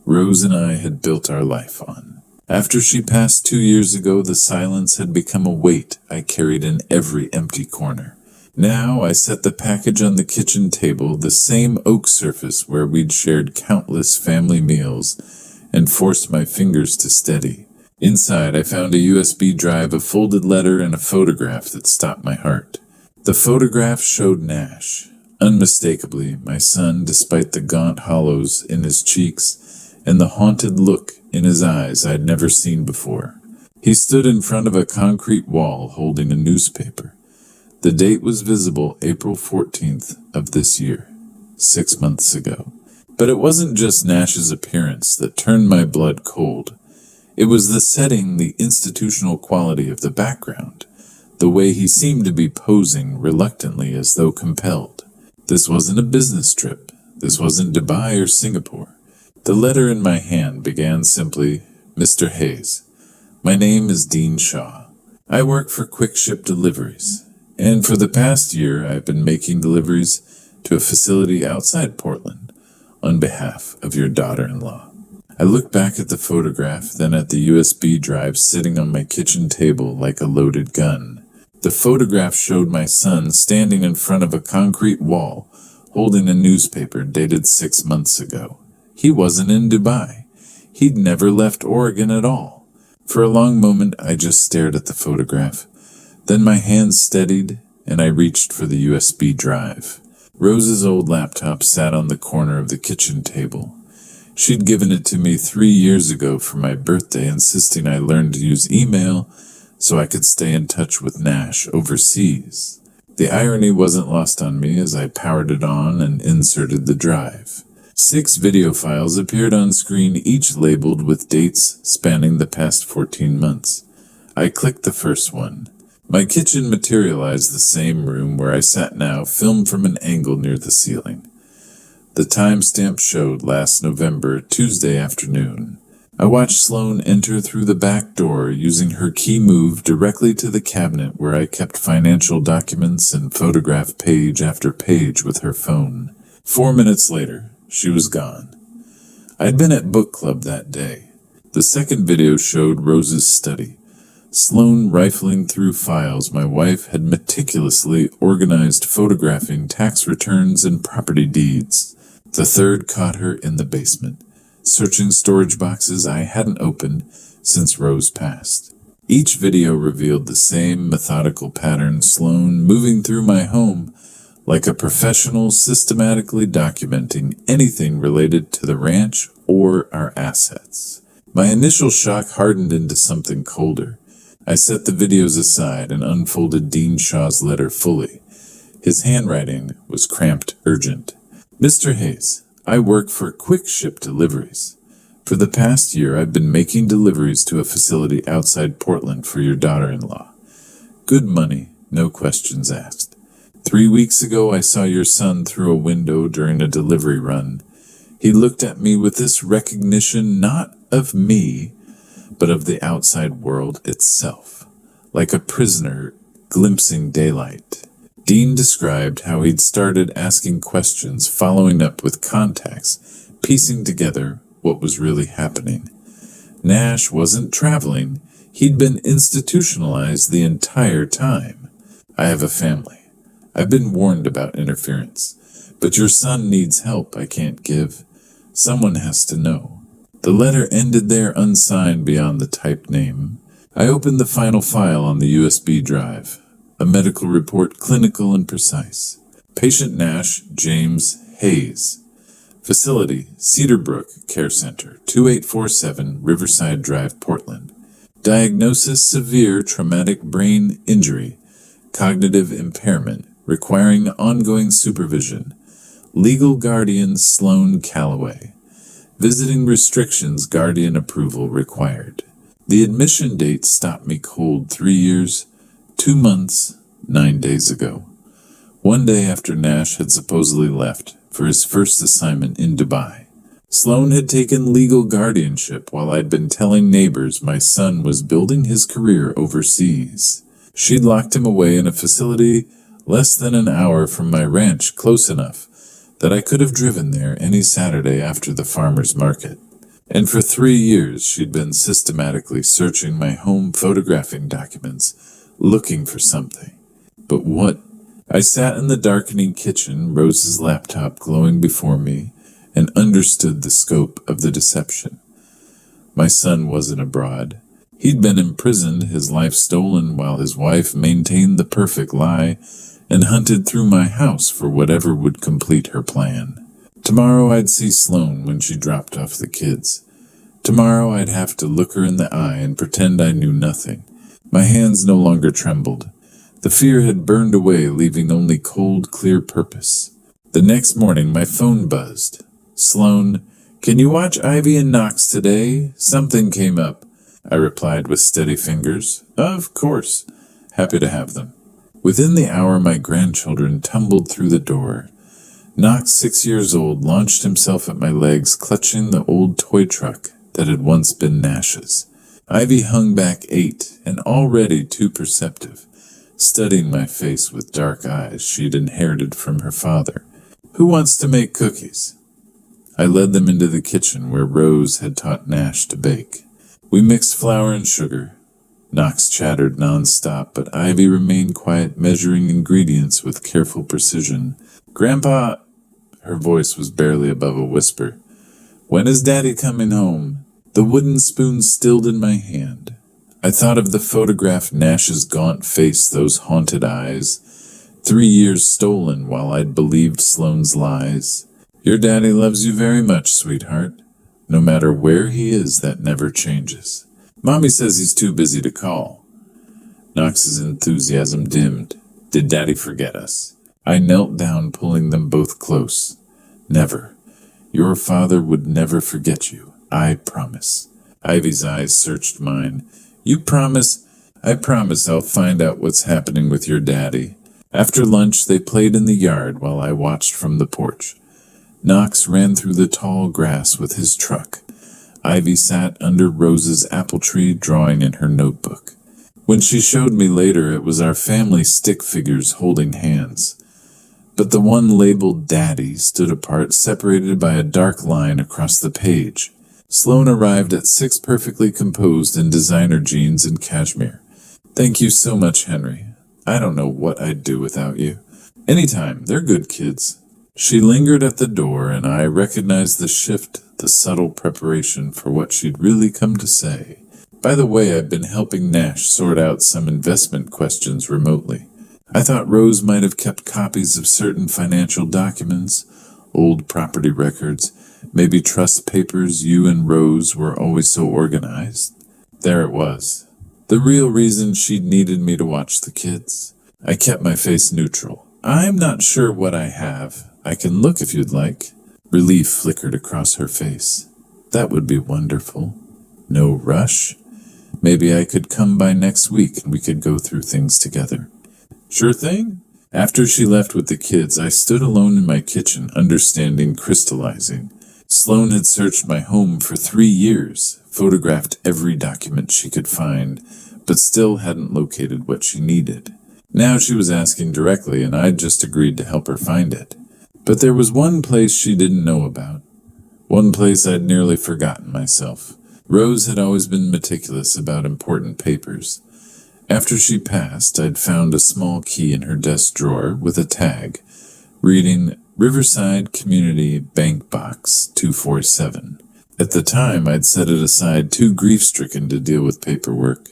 Rose and I had built our life on. After she passed 2 years ago, the silence had become a weight I carried in every empty corner. Now I set the package on the kitchen table, the same oak surface where we'd shared countless family meals, and forced my fingers to steady. Inside, I found a USB drive, a folded letter, and a photograph that stopped my heart. The photograph showed Nash. Unmistakably, my son, despite the gaunt hollows in his cheeks and the haunted look in his eyes I'd never seen before. He stood in front of a concrete wall holding a newspaper. The date was visible, April 14th of this year, 6 months ago. But it wasn't just Nash's appearance that turned my blood cold. It was the setting, the institutional quality of the background, the way he seemed to be posing reluctantly as though compelled. This wasn't a business trip. This wasn't Dubai or Singapore. The letter in my hand began simply, Mr. Hayes, my name is Dean Shaw. I work for Quick Ship Deliveries. And for the past year, I've been making deliveries to a facility outside Portland on behalf of your daughter-in-law. I looked back at the photograph, then at the USB drive sitting on my kitchen table like a loaded gun. The photograph showed my son standing in front of a concrete wall, holding a newspaper dated 6 months ago. He wasn't in Dubai. He'd never left Oregon at all. For a long moment, I just stared at the photograph. Then my hands steadied, and I reached for the USB drive. Rose's old laptop sat on the corner of the kitchen table. She'd given it to me 3 years ago for my birthday, insisting I learn to use email so I could stay in touch with Nash overseas. The irony wasn't lost on me as I powered it on and inserted the drive. 6 video files appeared on screen, each labeled with dates spanning the past 14 months. I clicked the first one. My kitchen materialized the same room where I sat now, filmed from an angle near the ceiling. The timestamp showed last November, Tuesday afternoon. I watched Sloane enter through the back door, using her key move directly to the cabinet where I kept financial documents and photographed page after page with her phone. 4 minutes later, she was gone. I'd been at book club that day. The second video showed Rose's study. Sloane rifling through files my wife had meticulously organized, photographing tax returns and property deeds. The third caught her in the basement, searching storage boxes I hadn't opened since Rose passed. Each video revealed the same methodical pattern, Sloane moving through my home like a professional, systematically documenting anything related to the ranch or our assets. My initial shock hardened into something colder. I set the videos aside and unfolded Dean Shaw's letter fully. His handwriting was cramped, urgent. Mr. Hayes, I work for Quick Ship Deliveries. For the past year, I've been making deliveries to a facility outside Portland for your daughter-in-law. Good money, no questions asked. 3 weeks ago, I saw your son through a window during a delivery run. He looked at me with this recognition not of me, but of the outside world itself, like a prisoner glimpsing daylight. Dean described how he'd started asking questions, following up with contacts, piecing together what was really happening. Nash wasn't traveling. He'd been institutionalized the entire time. I have a family. I've been warned about interference. But your son needs help I can't give. Someone has to know. The letter ended there, unsigned beyond the typed name. I opened the final file on the USB drive. A medical report, clinical and precise. Patient Nash James Hayes. Facility, Cedarbrook Care Center, 2847 Riverside Drive, Portland. Diagnosis, severe traumatic brain injury, cognitive impairment, requiring ongoing supervision. Legal guardian, Sloan Calloway. Visiting restrictions, guardian approval required. The admission date stopped me cold 3 years, 2 months, 9 days ago. One day after Nash had supposedly left for his first assignment in Dubai. Sloan had taken legal guardianship while I'd been telling neighbors my son was building his career overseas. She'd locked him away in a facility less than an hour from my ranch, close enough that I could have driven there any Saturday after the farmer's market. And for 3 years she'd been systematically searching my home, photographing documents, looking for something. But what? I sat in the darkening kitchen, Rose's laptop glowing before me, and understood the scope of the deception. My son wasn't abroad. He'd been imprisoned, his life stolen, while his wife maintained the perfect lie and hunted through my house for whatever would complete her plan. Tomorrow I'd see Sloan when she dropped off the kids. Tomorrow I'd have to look her in the eye and pretend I knew nothing. My hands no longer trembled. The fear had burned away, leaving only cold, clear purpose. The next morning my phone buzzed. Sloan, can you watch Ivy and Knox today? Something came up. I replied with steady fingers. Of course. Happy to have them. Within the hour my grandchildren tumbled through the door. Knox, 6 years old, launched himself at my legs, clutching the old toy truck that had once been Nash's. Ivy hung back 8, and already too perceptive, studying my face with dark eyes she'd inherited from her father. Who wants to make cookies? I led them into the kitchen where Rose had taught Nash to bake. We mixed flour and sugar. Knox chattered non-stop, but Ivy remained quiet, measuring ingredients with careful precision. Grandpa, her voice was barely above a whisper. When is Daddy coming home? The wooden spoon stilled in my hand. I thought of the photograph, Nash's gaunt face, those haunted eyes. 3 years stolen while I'd believed Sloan's lies. Your daddy loves you very much, sweetheart. No matter where he is, that never changes. Mommy says he's too busy to call. Knox's enthusiasm dimmed. Did Daddy forget us? I knelt down, pulling them both close. Never. Your father would never forget you. I promise. Ivy's eyes searched mine. You promise? I promise I'll find out what's happening with your daddy. After lunch, they played in the yard while I watched from the porch. Knox ran through the tall grass with his truck. Ivy sat under Rose's apple tree, drawing in her notebook. When she showed me later, it was our family stick figures holding hands. But the one labeled Daddy stood apart, separated by a dark line across the page. Sloan arrived at 6, perfectly composed in designer jeans and cashmere. Thank you so much, Henry. I don't know what I'd do without you. Anytime, they're good kids. She lingered at the door, and I recognized the shift, the subtle preparation for what she'd really come to say. By the way, I've been helping Nash sort out some investment questions remotely. I thought Rose might have kept copies of certain financial documents, old property records, maybe trust papers. You and Rose were always so organized. There it was. The real reason she'd needed me to watch the kids. I kept my face neutral. I'm not sure what I have. I can look if you'd like. Relief flickered across her face. That would be wonderful. No rush. Maybe I could come by next week and we could go through things together. Sure thing. After she left with the kids, I stood alone in my kitchen, understanding, crystallizing. Sloan had searched my home for 3 years, photographed every document she could find, but still hadn't located what she needed. Now she was asking directly, and I'd just agreed to help her find it. But there was one place she didn't know about. One place I'd nearly forgotten myself. Rose had always been meticulous about important papers. After she passed, I'd found a small key in her desk drawer with a tag, reading Riverside Community Bank Box 247. At the time, I'd set it aside, too grief-stricken to deal with paperwork.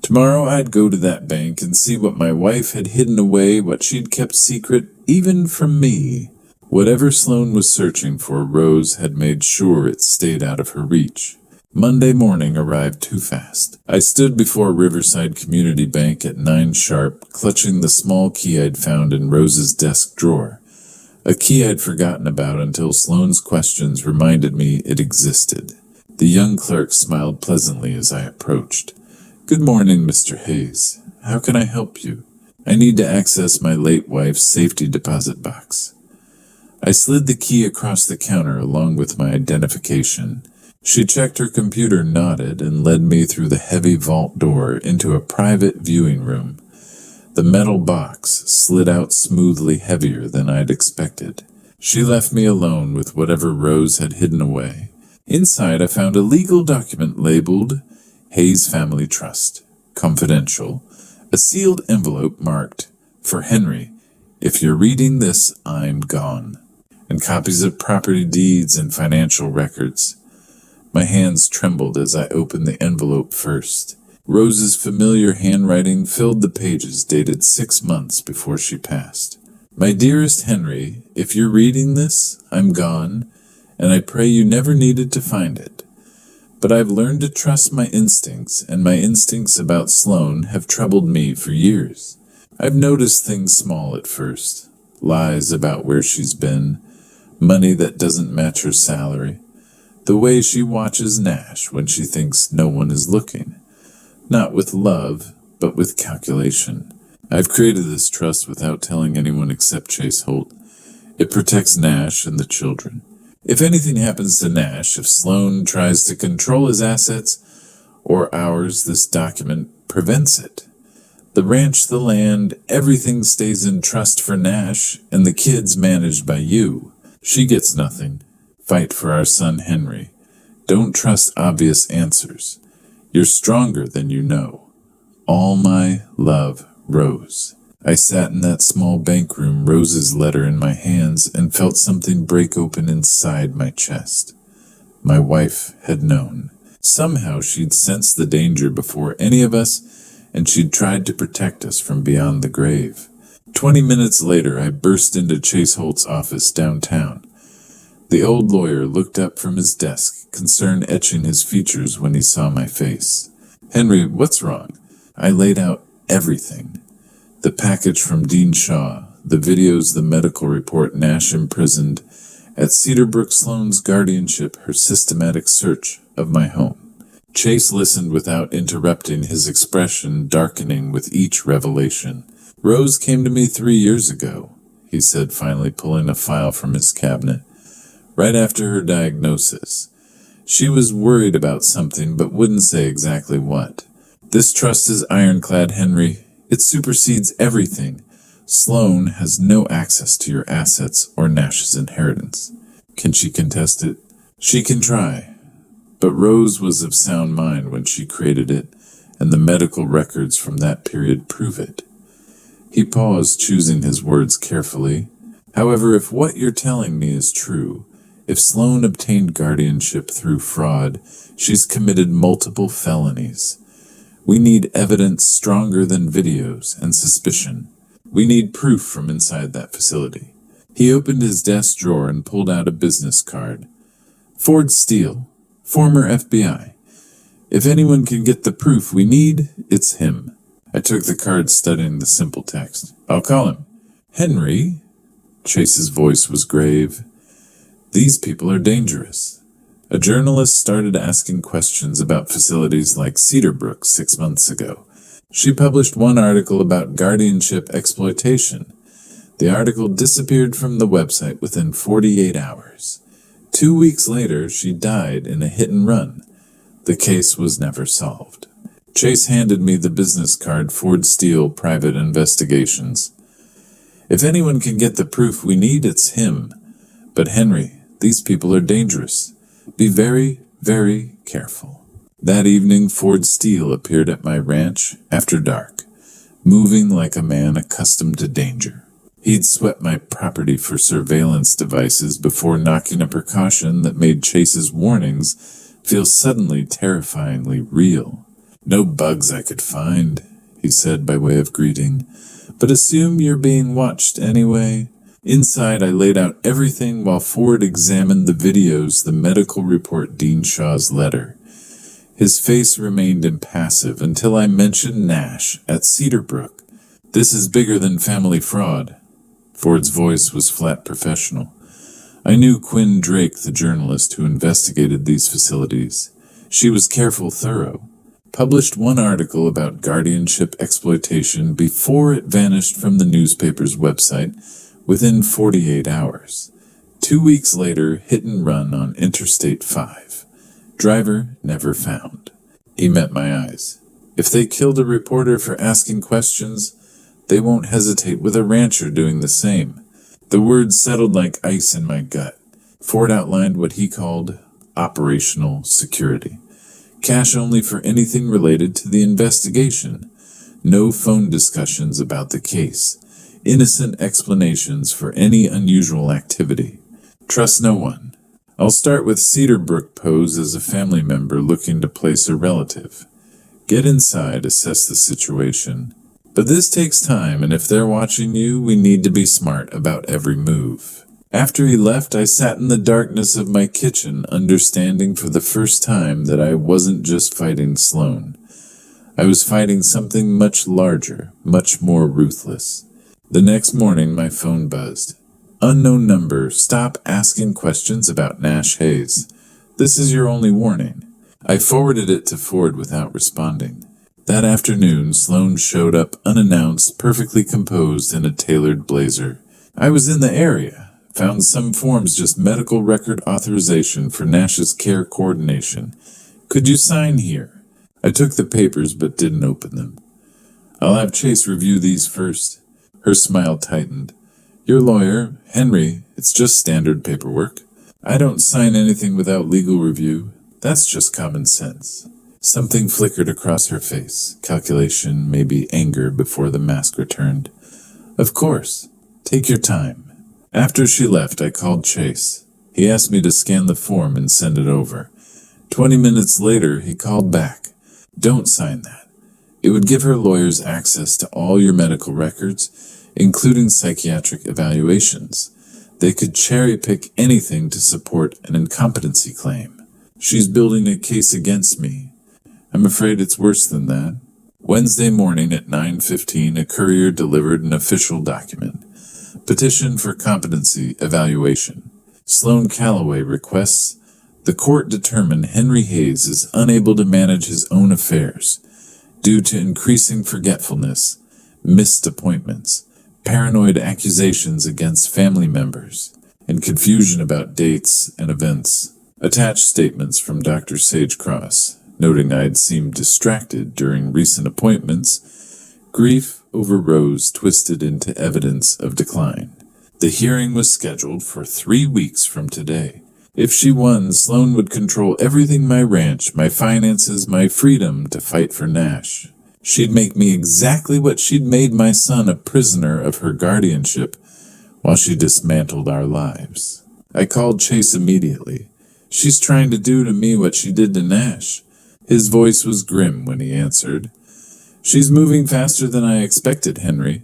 Tomorrow I'd go to that bank and see what my wife had hidden away, what she'd kept secret, even from me. Whatever Sloane was searching for, Rose had made sure it stayed out of her reach. Monday morning arrived too fast. I stood before Riverside Community Bank at 9 sharp, clutching the small key I'd found in Rose's desk drawer. A key I'd forgotten about until Sloane's questions reminded me it existed. The young clerk smiled pleasantly as I approached. "Good morning, Mr. Hayes. How can I help you? I need to access my late wife's safety deposit box." I slid the key across the counter along with my identification. She checked her computer, nodded, and led me through the heavy vault door into a private viewing room. The metal box slid out smoothly, heavier than I'd expected. She left me alone with whatever Rose had hidden away. Inside, I found a legal document labeled Hayes Family Trust, confidential, a sealed envelope marked, "For Henry, if you're reading this, I'm gone," and copies of property deeds and financial records. My hands trembled as I opened the envelope first. Rose's familiar handwriting filled the pages dated 6 months before she passed. "My dearest Henry, if you're reading this, I'm gone, and I pray you never needed to find it. But I've learned to trust my instincts, and my instincts about Sloane have troubled me for years. I've noticed things small at first, lies about where she's been, money that doesn't match her salary, the way she watches Nash when she thinks no one is looking. Not with love, but with calculation. I've created this trust without telling anyone except Chase Holt. It protects Nash and the children. If anything happens to Nash, if Sloane tries to control his assets or ours, this document prevents it. The ranch, the land, everything stays in trust for Nash, and the kids managed by you. She gets nothing. Fight for our son Henry. Don't trust obvious answers. You're stronger than you know. All my love, Rose." I sat in that small bank room, Rose's letter in my hands, and felt something break open inside my chest. My wife had known. Somehow she'd sensed the danger before any of us, and she'd tried to protect us from beyond the grave. 20 minutes later, I burst into Chase Holt's office downtown. The old lawyer looked up from his desk, concern etching his features when he saw my face. "Henry, what's wrong?" I laid out everything. The package from Dean Shaw, the videos, the medical report, Nash imprisoned, at Cedarbrook Sloane's guardianship, her systematic search of my home. Chase listened without interrupting, his expression darkening with each revelation. "Rose came to me 3 years ago," he said, finally pulling a file from his cabinet. "Right after her diagnosis. She was worried about something, but wouldn't say exactly what. This trust is ironclad, Henry. It supersedes everything. Sloane has no access to your assets or Nash's inheritance. Can she contest it? She can try. But Rose was of sound mind when she created it, and the medical records from that period prove it." He paused, choosing his words carefully. "However, if what you're telling me is true, if Sloane obtained guardianship through fraud, she's committed multiple felonies. We need evidence stronger than videos and suspicion. We need proof from inside that facility." He opened his desk drawer and pulled out a business card. "Ford Steele, former FBI. If anyone can get the proof we need, it's him." I took the card, studying the simple text. "I'll call him." "Henry?" Chase's voice was grave. "These people are dangerous. A journalist started asking questions about facilities like Cedarbrook 6 months ago. She published one article about guardianship exploitation. The article disappeared from the website within 48 hours. 2 weeks later, she died in a hit and run. The case was never solved." Chase handed me the business card, Ford Steele Private Investigations. "If anyone can get the proof we need, it's him. But Henry, these people are dangerous. Be very, very careful." That evening, Ford Steele appeared at my ranch after dark, moving like a man accustomed to danger. He'd swept my property for surveillance devices before knocking a precaution that made Chase's warnings feel suddenly terrifyingly real. No bugs I could find, he said by way of greeting, but assume you're being watched anyway. Inside, I laid out everything while Ford examined the videos, the medical report, Dean Shaw's letter. His face remained impassive until I mentioned Nash at Cedarbrook. This is bigger than family fraud. Ford's voice was flat professional. I knew Quinn Drake, the journalist who investigated these facilities. She was careful, thorough. Published one article about guardianship exploitation before it vanished from the newspaper's website within 48 hours. 2 weeks later, hit and run on Interstate 5. Driver never found. He met my eyes. If they killed a reporter for asking questions, they won't hesitate with a rancher doing the same. The words settled like ice in my gut. Ford outlined what he called operational security. Cash only for anything related to the investigation. No phone discussions about the case. Innocent explanations for any unusual activity. Trust no one. I'll start with Cedarbrook pose as a family member looking to place a relative. Get inside, assess the situation. But this takes time, and if they're watching you, we need to be smart about every move. After he left, I sat in the darkness of my kitchen, understanding for the first time that I wasn't just fighting Sloan. I was fighting something much larger, much more ruthless. The next morning, my phone buzzed. Unknown number, stop asking questions about Nash Hayes. This is your only warning. I forwarded it to Ford without responding. That afternoon, Sloan showed up unannounced, perfectly composed in a tailored blazer. I was in the area, found some forms, just medical record authorization for Nash's care coordination. Could you sign here? I took the papers but didn't open them. I'll have Chase review these first. Her smile tightened. Your lawyer, Henry, it's just standard paperwork. I don't sign anything without legal review. That's just common sense. Something flickered across her face. Calculation, maybe anger before the mask returned. Of course. Take your time. After she left, I called Chase. He asked me to scan the form and send it over. 20 minutes later, he called back. Don't sign that. It would give her lawyers access to all your medical records, including psychiatric evaluations. They could cherry-pick anything to support an incompetency claim. She's building a case against me. I'm afraid it's worse than that. Wednesday morning at 9:15, a courier delivered an official document. Petition for competency evaluation. Sloan Calloway requests the court determine Henry Hayes is unable to manage his own affairs due to increasing forgetfulness, missed appointments, paranoid accusations against family members, and confusion about dates and events. Attached statements from Dr. Sage Cross, noting I'd seemed distracted during recent appointments. Grief over Rose twisted into evidence of decline. The hearing was scheduled for 3 weeks from today. If she won, Sloan would control everything: my ranch, my finances, my freedom to fight for Nash. She'd make me exactly what she'd made my son, a prisoner of her guardianship, while she dismantled our lives. I called Chase immediately. She's trying to do to me what she did to Nash. His voice was grim when he answered. She's moving faster than I expected, Henry.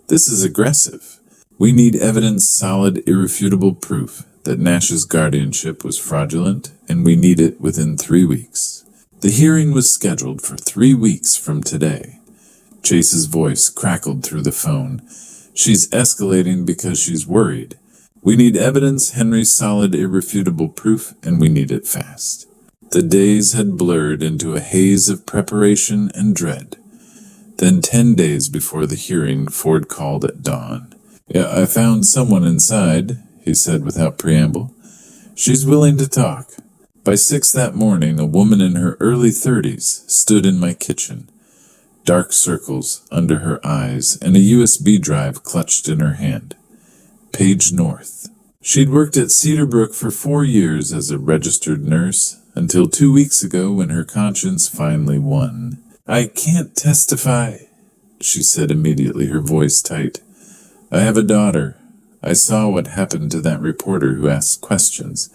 This is aggressive. We need evidence, solid, irrefutable proof that Nash's guardianship was fraudulent, and we need it within 3 weeks. The hearing was scheduled for 3 weeks from today. Chase's voice crackled through the phone. She's escalating because she's worried. We need evidence, Henry, solid, irrefutable proof, and we need it fast. The days had blurred into a haze of preparation and dread. Then 10 days before the hearing, Ford called at dawn. Yeah, I found someone inside, he said without preamble. She's willing to talk. By 6 that morning, a woman in her early 30s stood in my kitchen. Dark circles under her eyes and a USB drive clutched in her hand. Page North. She'd worked at Cedarbrook for 4 years as a registered nurse, until 2 weeks ago when her conscience finally won. I can't testify, she said immediately, her voice tight. I have a daughter. I saw what happened to that reporter who asked questions,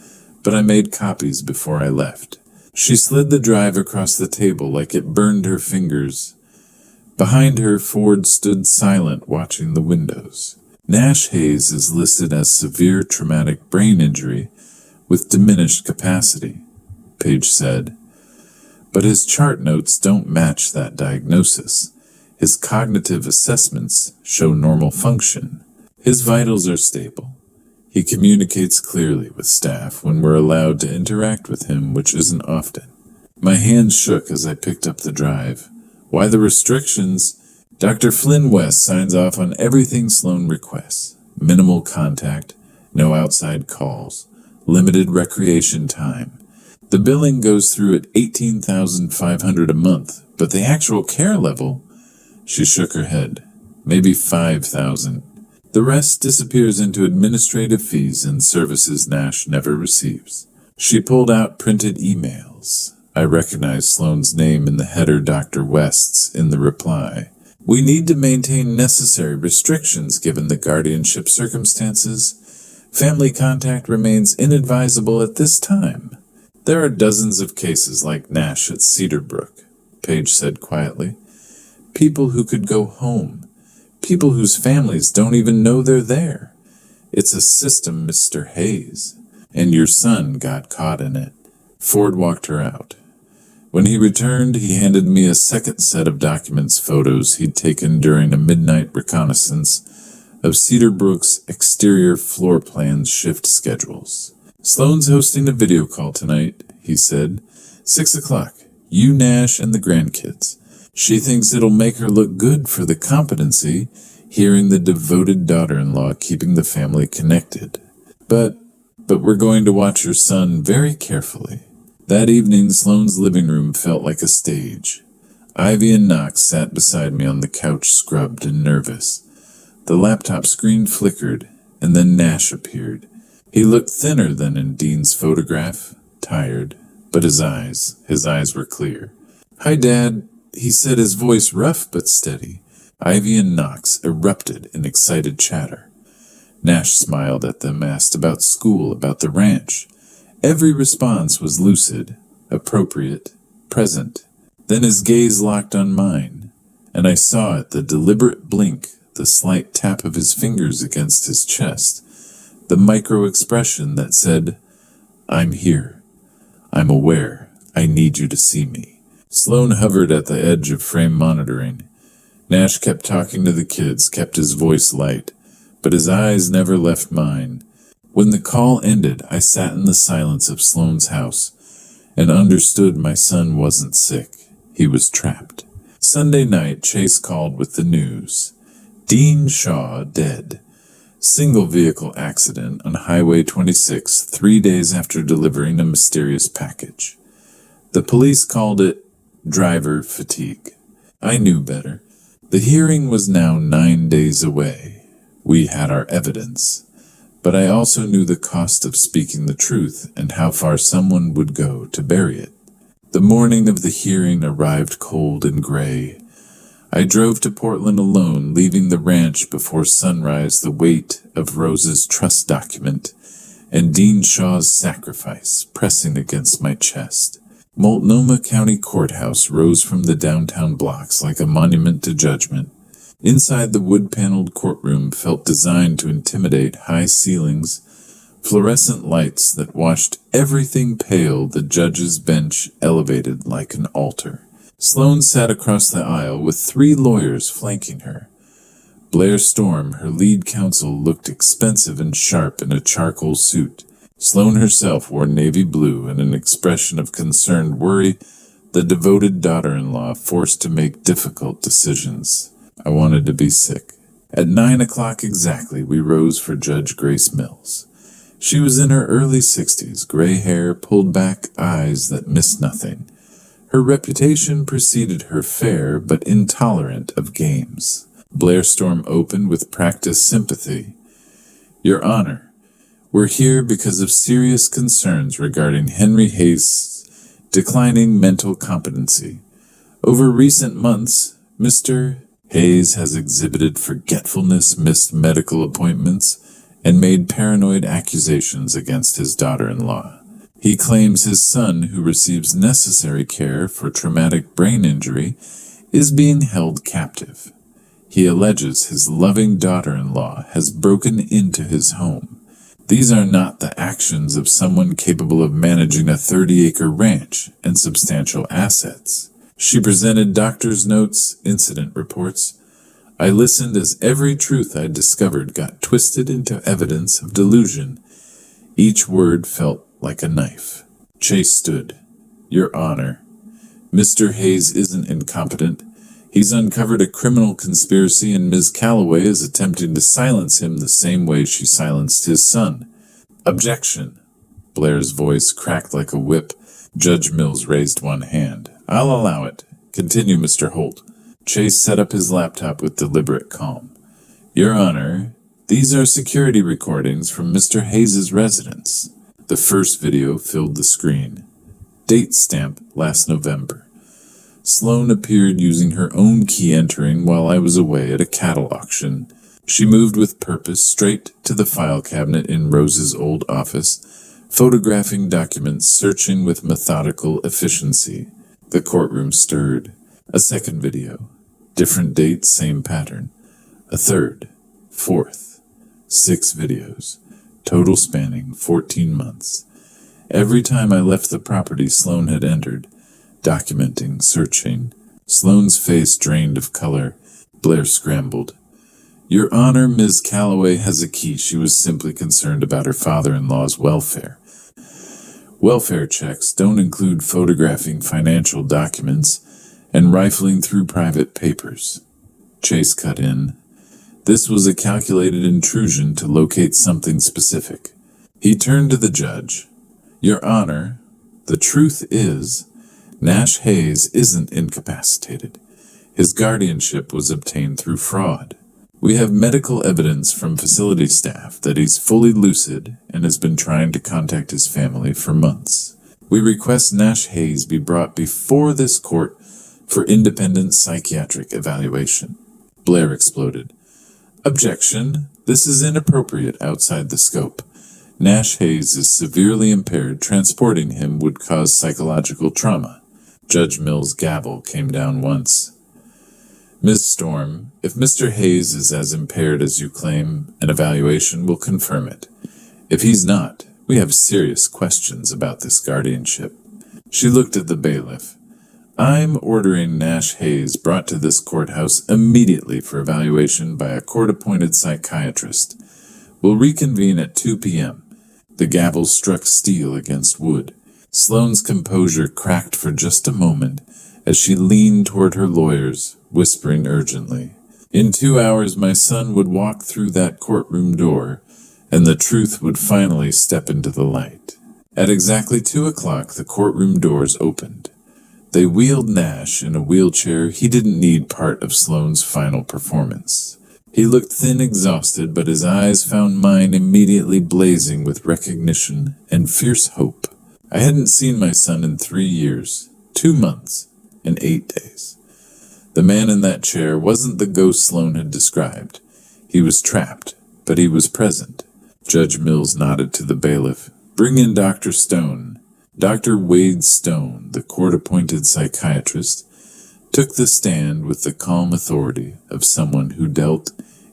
but I made copies before I left. She slid the drive across the table like it burned her fingers. Behind her, Ford stood silent, watching the windows. Nash Hayes is listed as severe traumatic brain injury with diminished capacity, Page said. But his chart notes don't match that diagnosis. His cognitive assessments show normal function. His vitals are stable. He communicates clearly with staff when we're allowed to interact with him, which isn't often. My hands shook as I picked up the drive. Why the restrictions? Dr. Flynn West signs off on everything Sloan requests. Minimal contact, no outside calls, limited recreation time. The billing goes through at $18,500 a month, but the actual care level, she shook her head, maybe $5,000. The rest disappears into administrative fees and services Nash never receives. She pulled out printed emails. I recognized Sloan's name in the header, Dr. West's, in the reply. We need to maintain necessary restrictions given the guardianship circumstances. Family contact remains inadvisable at this time. There are dozens of cases like Nash at Cedarbrook, Page said quietly. People who could go home. People whose families don't even know they're there. It's a system, Mr. Hayes. And your son got caught in it. Ford walked her out. When he returned, he handed me a second set of documents, photos he'd taken during a midnight reconnaissance of Cedarbrook's exterior floor plan shift schedules. Sloan's hosting a video call tonight, he said. 6 o'clock. You, Nash, and the grandkids. She thinks it'll make her look good for the competency, hearing the devoted daughter-in-law keeping the family connected. But we're going to watch your son very carefully. That evening, Sloan's living room felt like a stage. Ivy and Knox sat beside me on the couch, scrubbed and nervous. The laptop screen flickered, and then Nash appeared. He looked thinner than in Dean's photograph, tired, but his eyes were clear. Hi, Dad, he said, his voice rough but steady. Ivy and Knox erupted in excited chatter. Nash smiled at them, asked about school, about the ranch. Every response was lucid, appropriate, present. Then his gaze locked on mine, and I saw it, the deliberate blink, the slight tap of his fingers against his chest, the micro-expression that said, I'm here. I'm aware. I need you to see me. Sloan hovered at the edge of frame monitoring. Nash kept talking to the kids, kept his voice light, but his eyes never left mine. When the call ended, I sat in the silence of Sloan's house and understood my son wasn't sick. He was trapped. Sunday night, Chase called with the news. Dean Shaw dead. Single vehicle accident on Highway 26 3 days after delivering a mysterious package. The police called it driver fatigue. I knew better. The hearing was now 9 days away. We had our evidence. But I also knew the cost of speaking the truth and how far someone would go to bury it. The morning of the hearing arrived cold and gray. I drove to Portland alone, leaving the ranch before sunrise, the weight of Rose's trust document and Dean Shaw's sacrifice pressing against my chest. Multnomah County Courthouse rose from the downtown blocks like a monument to judgment. Inside the wood-paneled courtroom felt designed to intimidate, high ceilings, fluorescent lights that washed everything pale, the judge's bench elevated like an altar. Sloan sat across the aisle with 3 lawyers flanking her. Blair Storm, her lead counsel, looked expensive and sharp in a charcoal suit. Sloan herself wore navy blue and an expression of concerned worry, the devoted daughter-in-law forced to make difficult decisions. I wanted to be sick. At 9 o'clock exactly, we rose for Judge Grace Mills. She was in her early 60s, gray hair, pulled back eyes that missed nothing. Her reputation preceded her fair but intolerant of games. Blair Storm opened with practiced sympathy. Your Honor, we're here because of serious concerns regarding Henry Hayes' declining mental competency. Over recent months, Mr. Hayes has exhibited forgetfulness, missed medical appointments, and made paranoid accusations against his daughter-in-law. He claims his son, who receives necessary care for traumatic brain injury, is being held captive. He alleges his loving daughter-in-law has broken into his home. These are not the actions of someone capable of managing a 30-acre ranch and substantial assets. She presented doctor's notes, incident reports. I listened as every truth I discovered got twisted into evidence of delusion. Each word felt like a knife. Chase stood. Your Honor, Mr. Hayes isn't incompetent. He's uncovered a criminal conspiracy, and Ms. Calloway is attempting to silence him the same way she silenced his son. Objection. Blair's voice cracked like a whip. Judge Mills raised one hand. I'll allow it. Continue, Mr. Holt. Chase set up his laptop with deliberate calm. Your Honor, these are security recordings from Mr. Hayes's residence. The first video filled the screen. Date stamp last November. Sloane appeared using her own key entering while I was away at a cattle auction. She moved with purpose straight to the file cabinet in Rose's old office, photographing documents, searching with methodical efficiency. The courtroom stirred. A second video. Different date, same pattern. A third. Fourth. 6 videos. Total spanning 14 months. Every time I left the property, Sloane had entered. Documenting, searching. Sloane's face drained of color. Blair scrambled. Your Honor, Ms. Calloway has a key. She was simply concerned about her father-in-law's welfare. Welfare checks don't include photographing financial documents and rifling through private papers. Chase cut in. This was a calculated intrusion to locate something specific. He turned to the judge. Your Honor, the truth is, Nash Hayes isn't incapacitated. His guardianship was obtained through fraud. We have medical evidence from facility staff that he's fully lucid and has been trying to contact his family for months. We request Nash Hayes be brought before this court for independent psychiatric evaluation. Blair exploded. Objection. This is inappropriate outside the scope. Nash Hayes is severely impaired. Transporting him would cause psychological trauma. Judge Mills' gavel came down once. Ms. Storm, if Mr. Hayes is as impaired as you claim, an evaluation will confirm it. If he's not, we have serious questions about this guardianship. She looked at the bailiff. I'm ordering Nash Hayes brought to this courthouse immediately for evaluation by a court-appointed psychiatrist. We'll reconvene at 2 p.m. The gavel struck steel against wood. Sloane's composure cracked for just a moment as she leaned toward her lawyers, whispering urgently. In 2 hours, my son would walk through that courtroom door, and the truth would finally step into the light. At exactly 2 o'clock, the courtroom doors opened. They wheeled Nash in a wheelchair. He didn't need part of Sloane's final performance. He looked thin, exhausted, but his eyes found mine immediately blazing with recognition and fierce hope. I hadn't seen my son in 3 years, 2 months, and 8 days. The man in that chair wasn't the ghost Sloane had described. He was trapped, but he was present. Judge Mills nodded to the bailiff. Bring in Dr. Stone. Dr. Wade Stone, the court-appointed psychiatrist, took the stand with the calm authority of someone who dealt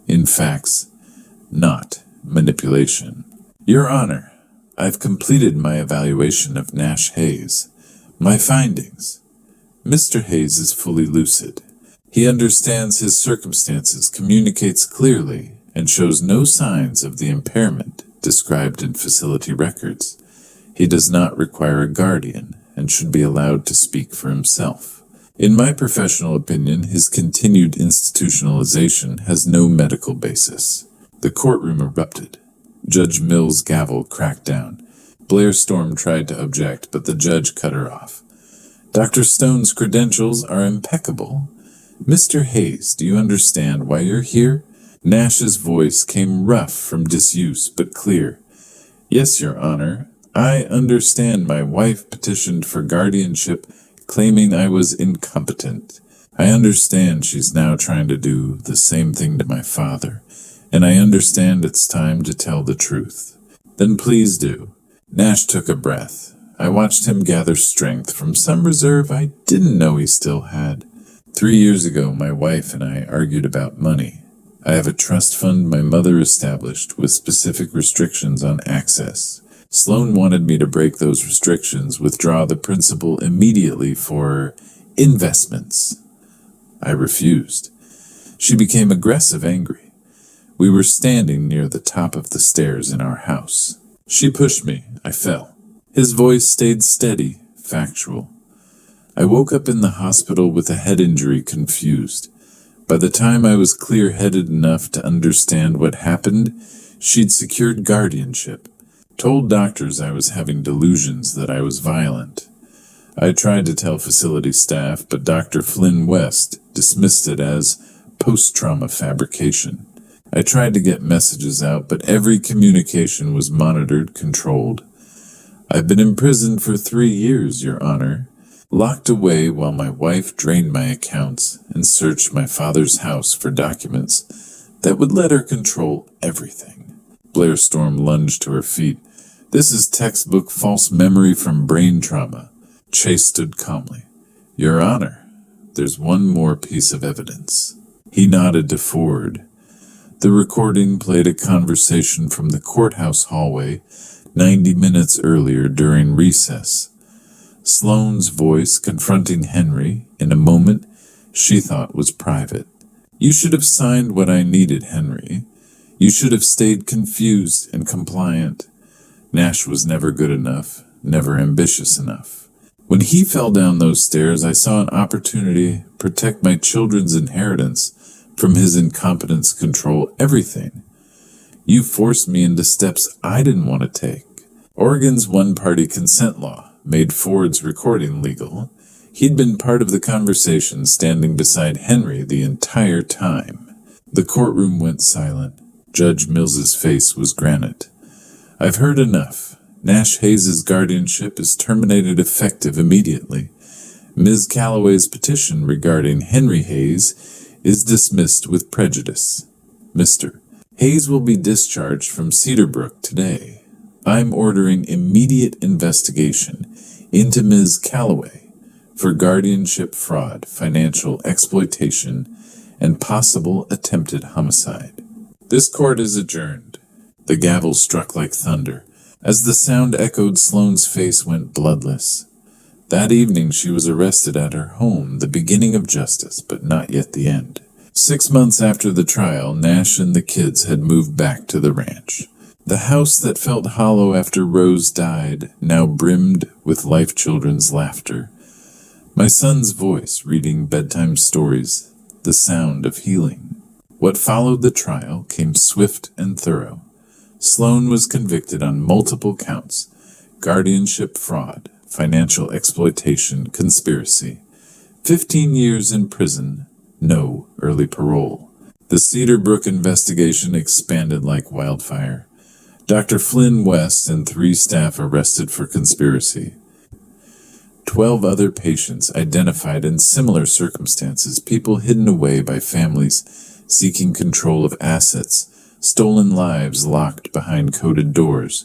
in facts, not manipulation. Your Honor, I've completed my evaluation of Nash Hayes. My findings. Mr. Hayes is fully lucid. He understands his circumstances, communicates clearly, and shows no signs of the impairment described in facility records. He does not require a guardian and should be allowed to speak for himself. In my professional opinion, his continued institutionalization has no medical basis. The courtroom erupted. Judge Mills' gavel cracked down. Blair Storm tried to object, but the judge cut her off. Dr. Stone's credentials are impeccable. Mr. Hayes, do you understand why you're here? Nash's voice came rough from disuse, but clear. Yes, Your Honor. I understand my wife petitioned for guardianship, claiming I was incompetent. I understand she's now trying to do the same thing to my father, and I understand it's time to tell the truth. Then please do. Nash took a breath. I watched him gather strength from some reserve I didn't know he still had. 3 years ago, my wife and I argued about money. I have a trust fund my mother established with specific restrictions on access. Sloan wanted me to break those restrictions, withdraw the principal immediately for investments. I refused. She became aggressive, angry. We were standing near the top of the stairs in our house. She pushed me. I fell. His voice stayed steady, factual. I woke up in the hospital with a head injury, confused. By the time I was clear-headed enough to understand what happened, she'd secured guardianship, told doctors I was having delusions, that I was violent. I tried to tell facility staff, but Dr. Flynn West dismissed it as post-trauma fabrication. I tried to get messages out, but every communication was monitored, controlled. I've been imprisoned for 3 years, Your Honor, locked away while my wife drained my accounts and searched my father's house for documents that would let her control everything. Blair Storm lunged to her feet. This is textbook false memory from brain trauma. Chase stood calmly. Your Honor, there's one more piece of evidence. He nodded to Ford. The recording played a conversation from the courthouse hallway 90 minutes earlier during recess. Sloane's voice confronting Henry in a moment she thought was private. You should have signed what I needed, Henry. You should have stayed confused and compliant. Nash was never good enough, never ambitious enough. When he fell down those stairs, I saw an opportunity to protect my children's inheritance from his incompetence control everything. You forced me into steps I didn't want to take. Oregon's one-party consent law made Ford's recording legal. He'd been part of the conversation, standing beside Henry the entire time. The courtroom went silent. Judge Mills's face was granite. I've heard enough. Nash Hayes' guardianship is terminated effective immediately. Ms. Calloway's petition regarding Henry Hayes is dismissed with prejudice. Mr. Hayes will be discharged from Cedar Brook today. I'm ordering immediate investigation into Ms. Calloway for guardianship fraud, financial exploitation, and possible attempted homicide. This court is adjourned. The gavel struck like thunder. As the sound echoed, Sloane's face went bloodless. That evening she was arrested at her home, the beginning of justice, but not yet the end. 6 months after the trial, Nash and the kids had moved back to the ranch. The house that felt hollow after Rose died now brimmed with life children's laughter. My son's voice reading bedtime stories, the sound of healing. What followed the trial came swift and thorough. Sloane was convicted on multiple counts: guardianship fraud, financial exploitation, conspiracy. 15 years in prison, no early parole. The Cedar Brook investigation expanded like wildfire. Dr. Flynn West and 3 staff arrested for conspiracy. 12 other patients identified in similar circumstances, people hidden away by families seeking control of assets, stolen lives locked behind coded doors.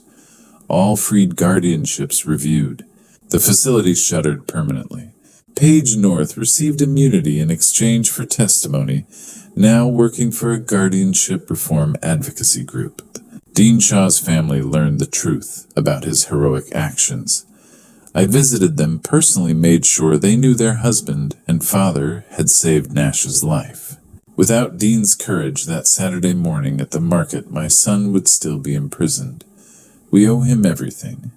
All freed guardianships reviewed. The facility shuttered permanently. Page North received immunity in exchange for testimony, now working for a guardianship reform advocacy group. Dean Shaw's family learned the truth about his heroic actions. I visited them, personally made sure they knew their husband and father had saved Nash's life. Without Dean's courage that Saturday morning at the market, my son would still be imprisoned. We owe him everything.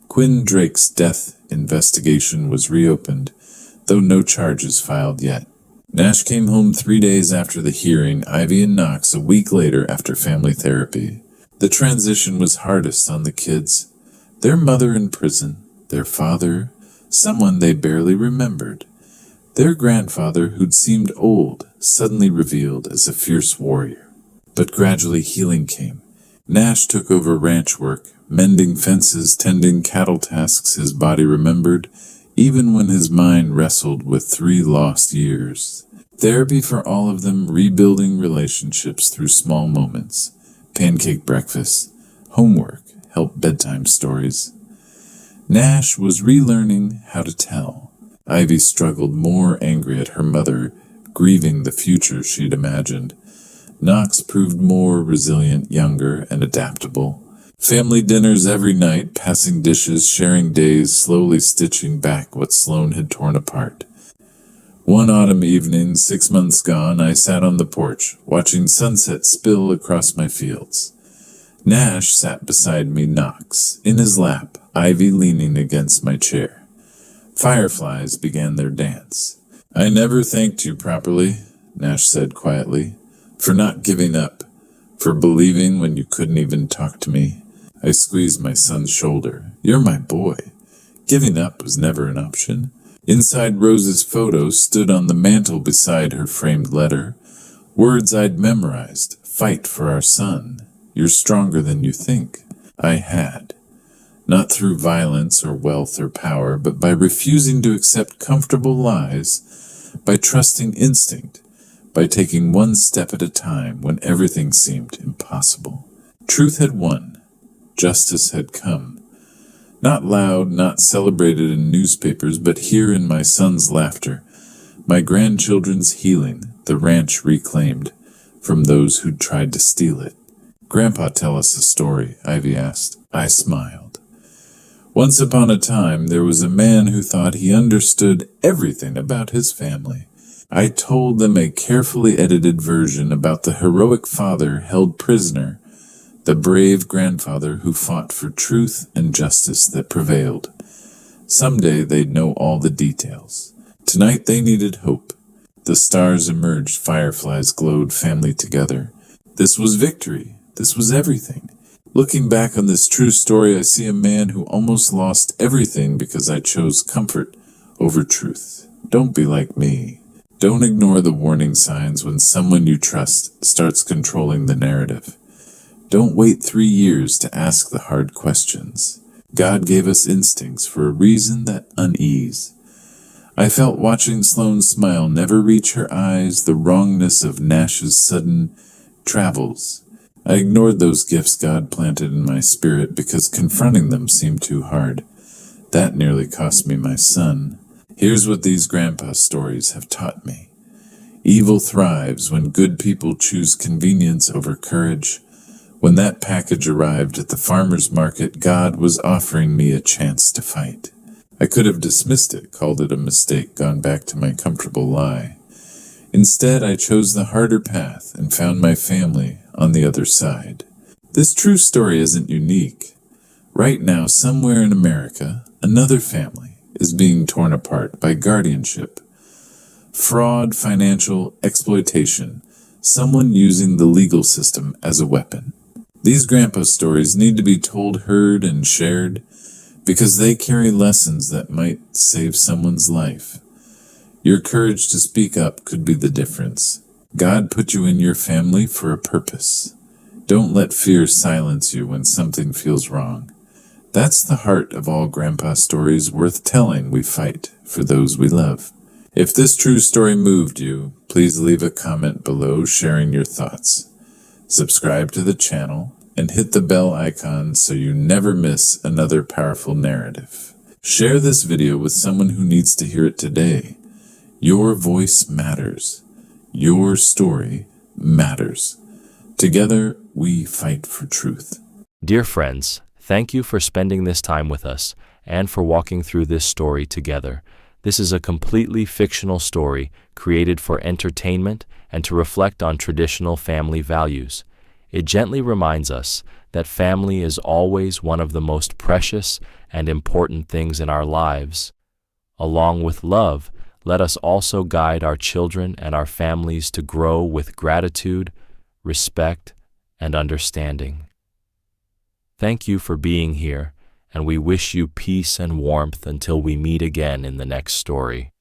Quinn Drake's death investigation was reopened, though no charges filed yet. Nash came home 3 days after the hearing, Ivy and Knox a week later after family therapy. The transition was hardest on the kids. Their mother in prison, their father, someone they barely remembered. Their grandfather, who'd seemed old, suddenly revealed as a fierce warrior. But gradually healing came. Nash took over ranch work, mending fences, tending cattle tasks his body remembered, even when his mind wrestled with 3 lost years. Therapy for all of them, rebuilding relationships through small moments. Pancake breakfast, homework, help bedtime stories. Nash was relearning how to tell. Ivy struggled, more angry at her mother, grieving the future she'd imagined. Knox proved more resilient, younger, and adaptable. Family dinners every night, passing dishes, sharing days, slowly stitching back what Sloane had torn apart. One autumn evening, 6 months gone, I sat on the porch, watching sunset spill across my fields. Nash sat beside me, Knox, in his lap, Ivy leaning against my chair. Fireflies began their dance. "I never thanked you properly," Nash said quietly, "for not giving up, for believing when you couldn't even talk to me." I squeezed my son's shoulder. "You're my boy. Giving up was never an option." Inside Rose's photo stood on the mantel beside her framed letter. Words I'd memorized. "Fight for our son. You're stronger than you think." I had. Not through violence or wealth or power, but by refusing to accept comfortable lies, by trusting instinct, by taking one step at a time when everything seemed impossible. Truth had won. Justice had come. Not loud, not celebrated in newspapers, but here in my son's laughter, my grandchildren's healing, the ranch reclaimed from those who'd tried to steal it. "Grandpa, tell us a story," Ivy asked. I smiled. "Once upon a time, there was a man who thought he understood everything about his family." I told them a carefully edited version about the heroic father held prisoner, the brave grandfather who fought for truth and justice that prevailed. Someday they'd know all the details. Tonight they needed hope. The stars emerged, fireflies glowed, family together. This was victory. This was everything. Looking back on this true story, I see a man who almost lost everything because I chose comfort over truth. Don't be like me. Don't ignore the warning signs when someone you trust starts controlling the narrative. Don't wait 3 years to ask the hard questions. God gave us instincts for a reason, that unease. I felt watching Sloane smile never reach her eyes, the wrongness of Nash's sudden travels. I ignored those gifts God planted in my spirit because confronting them seemed too hard. That nearly cost me my son. Here's what these grandpa stories have taught me. Evil thrives when good people choose convenience over courage. When that package arrived at the farmer's market, God was offering me a chance to fight. I could have dismissed it, called it a mistake, gone back to my comfortable lie. Instead, I chose the harder path and found my family on the other side. This true story isn't unique. Right now, somewhere in America, another family is being torn apart by guardianship, fraud, financial exploitation, someone using the legal system as a weapon. These grandpa stories need to be told, heard, and shared because they carry lessons that might save someone's life. Your courage to speak up could be the difference. God put you in your family for a purpose. Don't let fear silence you when something feels wrong. That's the heart of all grandpa stories worth telling. We fight for those we love. If this true story moved you, please leave a comment below sharing your thoughts. Subscribe to the channel and hit the bell icon so you never miss another powerful narrative. Share this video with someone who needs to hear it today. Your voice matters. Your story matters. Together, we fight for truth. Dear friends, thank you for spending this time with us and for walking through this story together. This is a completely fictional story created for entertainment and to reflect on traditional family values. It gently reminds us that family is always one of the most precious and important things in our lives. Along with love, let us also guide our children and our families to grow with gratitude, respect, and understanding. Thank you for being here, and we wish you peace and warmth until we meet again in the next story.